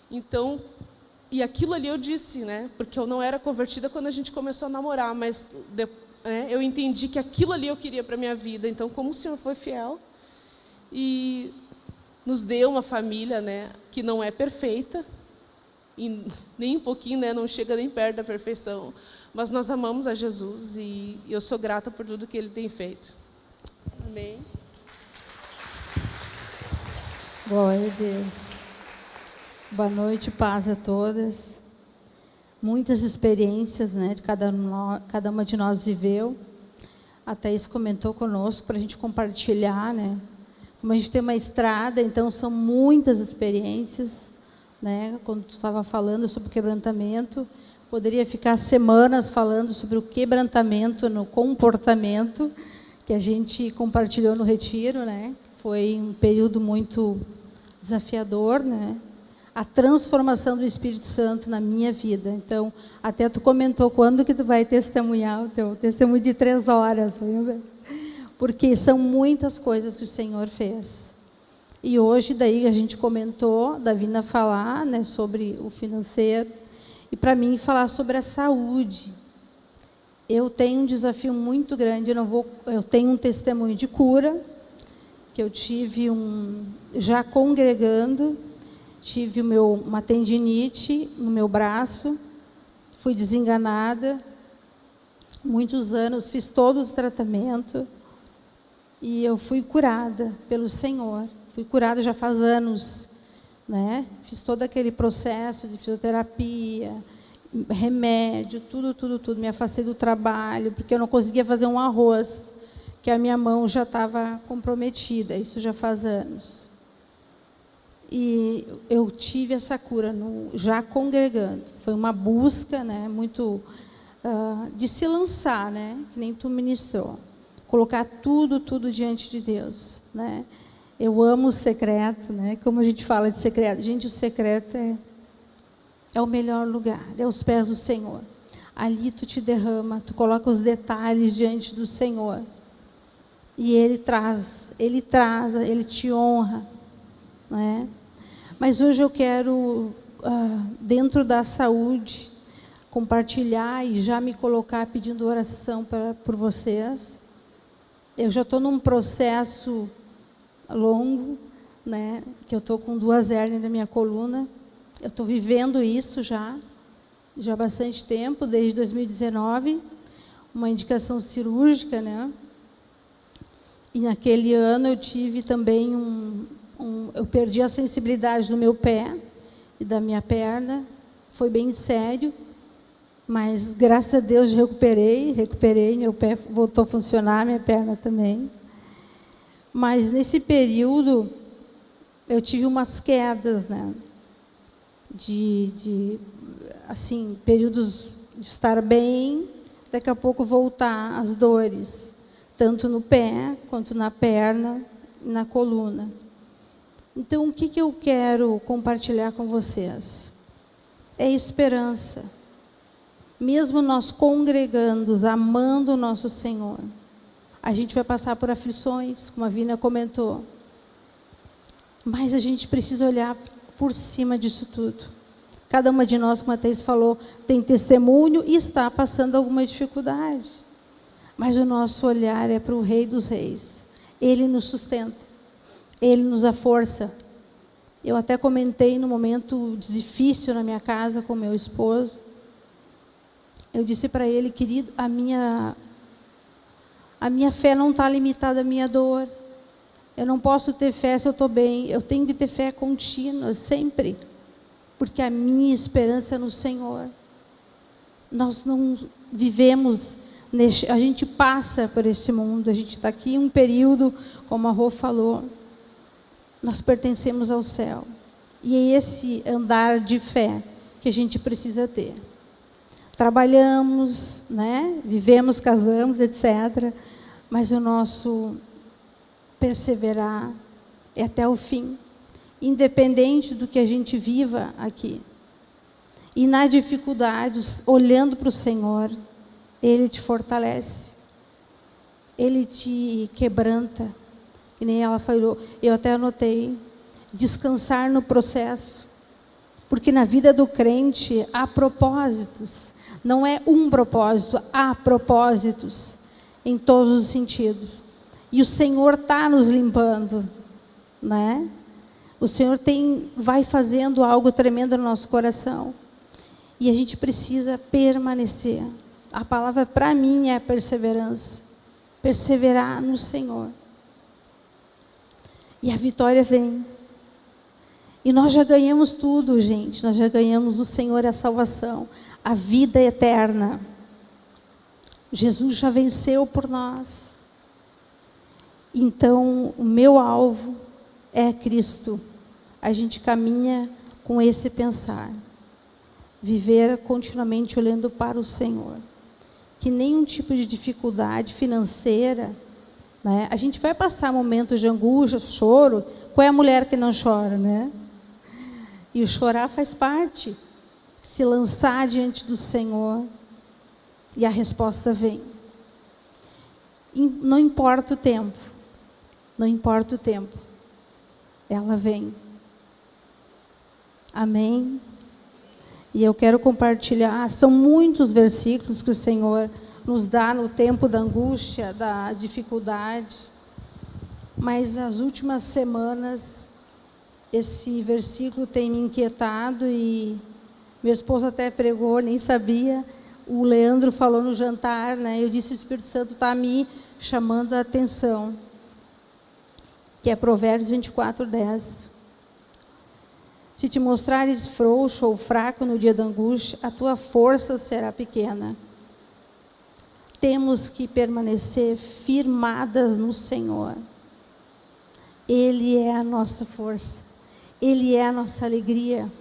Então, e aquilo ali eu disse, né? Porque eu não era convertida quando a gente começou a namorar, mas eu entendi que aquilo ali eu queria para a minha vida. Então, como o Senhor foi fiel e nos deu uma família, né, que não é perfeita, e nem um pouquinho, né, não chega nem perto da perfeição, mas nós amamos a Jesus e eu sou grata por tudo que Ele tem feito. Amém. Glória a Deus. Boa noite, paz a todas. Muitas experiências, né, de cada uma de nós viveu. A Thaís comentou conosco para a gente compartilhar, né? Como a gente tem uma estrada, então são muitas experiências, né? Quando tu estava falando sobre o quebrantamento, poderia ficar semanas falando sobre o quebrantamento no comportamento que a gente compartilhou no retiro, né? Foi um período muito desafiador, né? A transformação do Espírito Santo na minha vida. Então, até tu comentou quando que tu vai testemunhar o teu testemunho de 3 horas, lembra? Porque são muitas coisas que o Senhor fez. E hoje daí a gente comentou, da Vina falar, né, sobre o financeiro, e para mim falar sobre a saúde. Eu tenho um desafio muito grande, eu tenho um testemunho de cura, que eu tive já congregando, tive uma tendinite no meu braço, fui desenganada, muitos anos, fiz todo o tratamento, e eu fui curada pelo Senhor. Fui curada já faz anos, né? Fiz todo aquele processo de fisioterapia, remédio, tudo. Me afastei do trabalho, porque eu não conseguia fazer um arroz, que a minha mão já estava comprometida, isso já faz anos. E eu tive essa cura já congregando. Foi uma busca, né, muito de se lançar, né, que nem tu ministrou. Colocar tudo diante de Deus, né? Eu amo o secreto, né? Como a gente fala de secreto. Gente, o secreto é o melhor lugar, é aos pés do Senhor. Ali tu te derrama, tu coloca os detalhes diante do Senhor. E Ele te honra, né? Mas hoje eu quero, dentro da saúde, compartilhar e já me colocar pedindo oração por vocês. Eu já estou num processo longo, né? Que eu estou com 2 hérnias na minha coluna. Eu estou vivendo isso já há bastante tempo, desde 2019, uma indicação cirúrgica, né? E naquele ano eu tive também eu perdi a sensibilidade do meu pé e da minha perna. Foi bem sério, mas graças a Deus recuperei, meu pé voltou a funcionar, minha perna também. Mas nesse período eu tive umas quedas, né? Assim, períodos de estar bem, daqui a pouco voltar as dores, tanto no pé, quanto na perna, na coluna. Então, o que eu quero compartilhar com vocês? É esperança. Mesmo nós congregando, amando o nosso Senhor, a gente vai passar por aflições, como a Vina comentou. Mas a gente precisa olhar por cima disso tudo. Cada uma de nós, como a Thaís falou, tem testemunho e está passando alguma dificuldade. Mas o nosso olhar é para o Rei dos Reis. Ele nos sustenta. Ele nos dá força. Eu até comentei no momento difícil na minha casa com meu esposo. Eu disse para ele, querido, a minha fé não está limitada à minha dor. Eu não posso ter fé se eu estou bem. Eu tenho que ter fé contínua, sempre. Porque a minha esperança é no Senhor. Nós não vivemos, a gente passa por esse mundo. A gente está aqui em um período, como a Rô falou, nós pertencemos ao céu. E é esse andar de fé que a gente precisa ter. Trabalhamos, né? Vivemos, casamos, etc. Mas o nosso perseverar é até o fim, independente do que a gente viva aqui. E na dificuldade, olhando para o Senhor, Ele te fortalece, Ele te quebranta, que nem ela falou, eu até anotei, descansar no processo, porque na vida do crente há propósitos, não é um propósito, há propósitos em todos os sentidos. E o Senhor está nos limpando, né? O Senhor vai fazendo algo tremendo no nosso coração. E a gente precisa permanecer. A palavra para mim é perseverança. Perseverar no Senhor. E a vitória vem. E nós já ganhamos tudo, gente. Nós já ganhamos o Senhor e a salvação, a vida eterna. Jesus já venceu por nós. Então, o meu alvo é Cristo. A gente caminha com esse pensar. Viver continuamente olhando para o Senhor. Que nenhum tipo de dificuldade financeira, né? A gente vai passar momentos de angústia, choro. Qual é a mulher que não chora, né? E o chorar faz parte. Se lançar diante do Senhor e a resposta vem. Não importa o tempo. Não importa o tempo. Ela vem. Amém? E eu quero compartilhar, são muitos versículos que o Senhor nos dá no tempo da angústia, da dificuldade. Mas as últimas semanas, esse versículo tem me inquietado e meu esposo até pregou, nem sabia. O Leandro falou no jantar, né? Eu disse, o Espírito Santo está me chamando a atenção. Que é Provérbios 24:10. Se te mostrares frouxo ou fraco no dia da angústia, a tua força será pequena. Temos que permanecer firmadas no Senhor. Ele é a nossa força. Ele é a nossa alegria.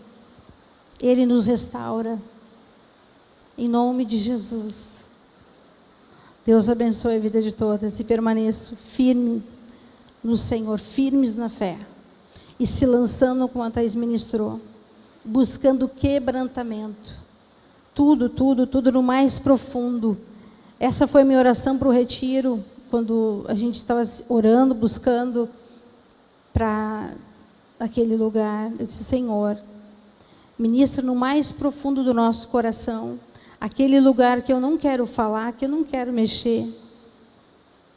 Ele nos restaura. Em nome de Jesus. Deus abençoe a vida de todas e permaneço firme no Senhor, firmes na fé. E se lançando, como a Thaís ministrou, buscando quebrantamento. Tudo no mais profundo. Essa foi a minha oração para o retiro, quando a gente estava orando, buscando para aquele lugar. Eu disse, Senhor, ministra no mais profundo do nosso coração, aquele lugar que eu não quero falar, que eu não quero mexer,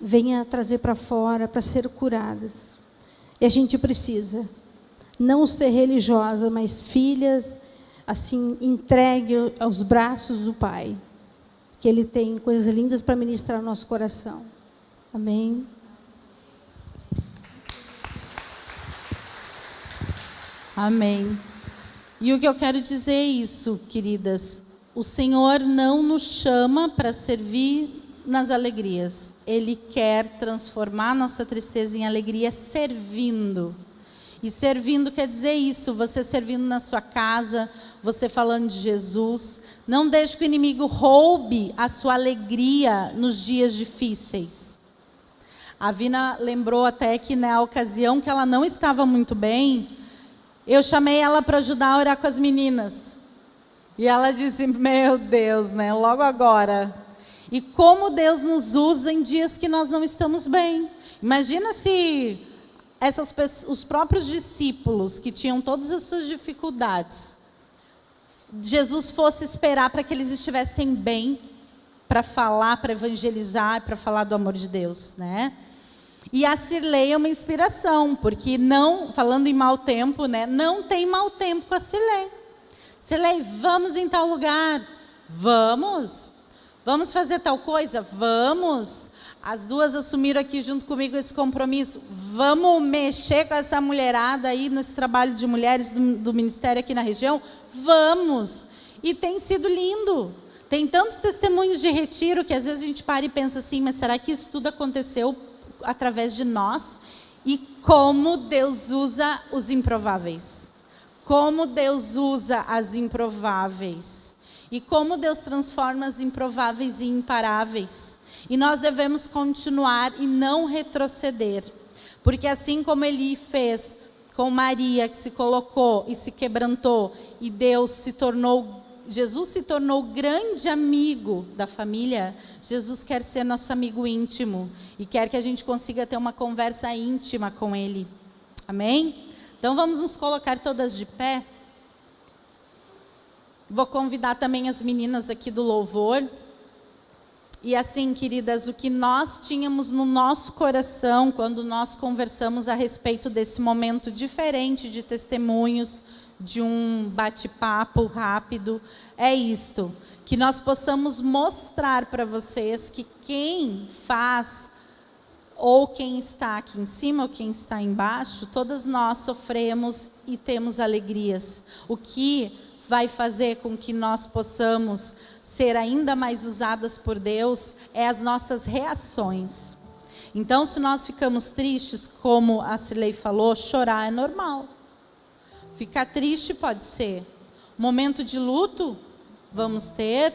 venha trazer para fora, para ser curadas. E a gente precisa não ser religiosa, mas filhas, assim, entregue aos braços do Pai, que Ele tem coisas lindas para ministrar no nosso coração. Amém? Amém. E o que eu quero dizer é isso, queridas. O Senhor não nos chama para servir nas alegrias. Ele quer transformar nossa tristeza em alegria servindo. E servindo quer dizer isso, você servindo na sua casa, você falando de Jesus. Não deixe que o inimigo roube a sua alegria nos dias difíceis. A Vina lembrou até que na ocasião que ela não estava muito bem, eu chamei ela para ajudar a orar com as meninas. E ela disse, meu Deus, né? Logo agora. E como Deus nos usa em dias que nós não estamos bem. Imagina se os próprios discípulos, que tinham todas as suas dificuldades, Jesus fosse esperar para que eles estivessem bem, para falar, para evangelizar, para falar do amor de Deus, né? E a Cirlei é uma inspiração, porque não, falando em mau tempo, né? Não tem mau tempo com a Cirlei. Cirlei, vamos em tal lugar? Vamos. Vamos fazer tal coisa? Vamos. As duas assumiram aqui junto comigo esse compromisso. Vamos mexer com essa mulherada aí nesse trabalho de mulheres do ministério aqui na região? Vamos. E tem sido lindo. Tem tantos testemunhos de retiro que às vezes a gente para e pensa assim, mas será que isso tudo aconteceu através de nós? E como Deus usa os improváveis. Como Deus usa as improváveis. E como Deus transforma as improváveis em imparáveis. E nós devemos continuar e não retroceder. Porque assim como Ele fez com Maria, que se colocou e se quebrantou, e Jesus se tornou grande amigo da família, Jesus quer ser nosso amigo íntimo. E quer que a gente consiga ter uma conversa íntima com Ele. Amém? Então vamos nos colocar todas de pé. Vou convidar também as meninas aqui do louvor. E assim, queridas, o que nós tínhamos no nosso coração quando nós conversamos a respeito desse momento diferente de testemunhos, de um bate-papo rápido, é isto, que nós possamos mostrar para vocês que quem faz ou quem está aqui em cima, ou quem está embaixo, todas nós sofremos e temos alegrias. O que vai fazer com que nós possamos ser ainda mais usadas por Deus é as nossas reações. Então, se nós ficamos tristes, como a Cirlei falou, chorar é normal. Ficar triste pode ser. Momento de luto, vamos ter.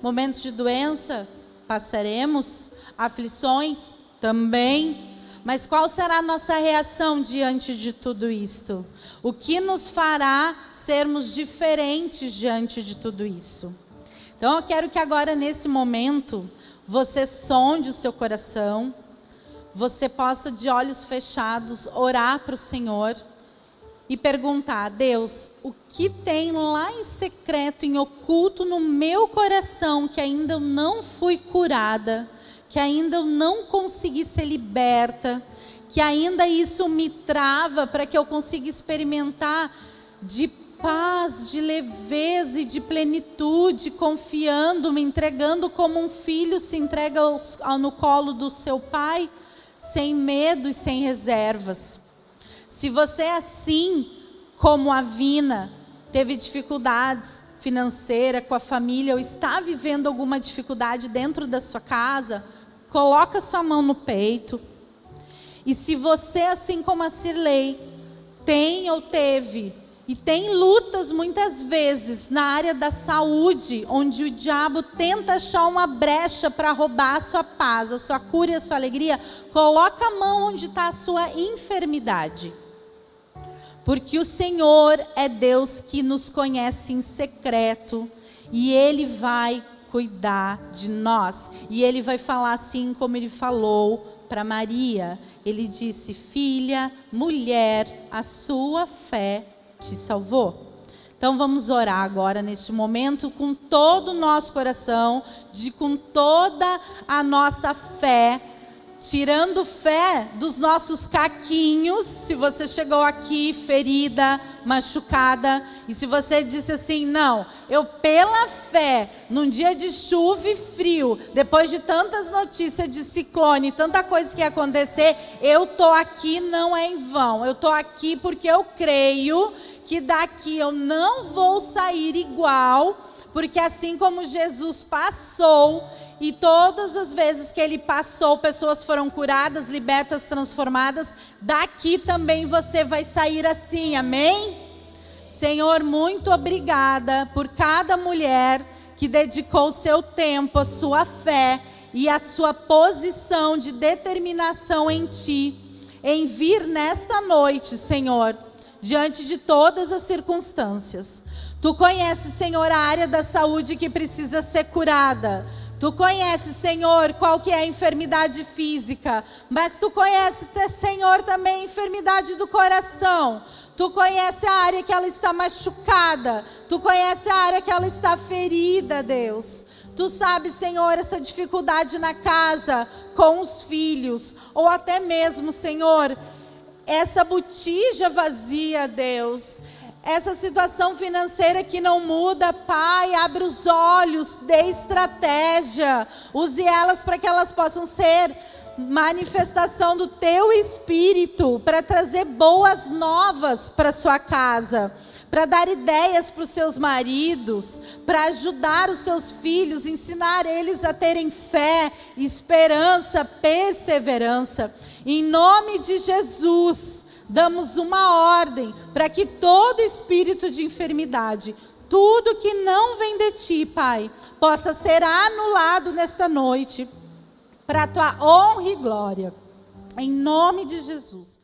Momentos de doença, passaremos. Aflições, também. Mas qual será a nossa reação diante de tudo isto? O que nos fará sermos diferentes diante de tudo isso? Então, eu quero que agora, nesse momento, você sonde o seu coração, você possa, de olhos fechados, orar para o Senhor e perguntar: Deus, o que tem lá em secreto, em oculto no meu coração, que ainda eu não fui curada, que ainda eu não consegui ser liberta, que ainda isso me trava para que eu consiga experimentar de paz, de leveza e de plenitude, confiando, me entregando como um filho se entrega no colo do seu pai, sem medo e sem reservas. Se você é assim, como a Vina, teve dificuldades financeiras com a família, ou está vivendo alguma dificuldade dentro da sua casa, coloca sua mão no peito. E se você, assim como a Cirlei, tem ou teve, e tem lutas muitas vezes na área da saúde, onde o diabo tenta achar uma brecha para roubar a sua paz, a sua cura e a sua alegria, coloca a mão onde está a sua enfermidade. Porque o Senhor é Deus que nos conhece em secreto, e Ele vai cuidar de nós. E Ele vai falar assim como Ele falou para Maria. Ele disse: filha, mulher, a sua fé te salvou. Então vamos orar agora neste momento com todo o nosso coração, com toda a nossa fé, tirando fé dos nossos caquinhos. Se você chegou aqui ferida, machucada, e se você disse assim: não, eu pela fé, num dia de chuva e frio, depois de tantas notícias de ciclone, tanta coisa que ia acontecer, eu estou aqui, não é em vão, eu estou aqui porque eu creio que daqui eu não vou sair igual, porque assim como Jesus passou, e todas as vezes que Ele passou, pessoas foram curadas, libertas, transformadas, daqui também você vai sair assim, amém? Senhor, muito obrigada por cada mulher que dedicou o seu tempo, a sua fé e a sua posição de determinação em Ti, em vir nesta noite, Senhor, diante de todas as circunstâncias. Tu conheces, Senhor, a área da saúde que precisa ser curada. Tu conheces, Senhor, qual que é a enfermidade física, mas Tu conheces, Senhor, também a enfermidade do coração. Tu conheces a área que ela está machucada. Tu conheces a área que ela está ferida, Deus. Tu sabes, Senhor, essa dificuldade na casa, com os filhos, ou até mesmo, Senhor, essa botija vazia, Deus. Essa situação financeira que não muda, Pai, abre os olhos, dê estratégia, use elas para que elas possam ser manifestação do Teu Espírito, para trazer boas novas para sua casa, para dar ideias para os seus maridos, para ajudar os seus filhos, ensinar eles a terem fé, esperança, perseverança. Em nome de Jesus, damos uma ordem para que todo espírito de enfermidade, tudo que não vem de Ti, Pai, possa ser anulado nesta noite, para a Tua honra e glória. Em nome de Jesus.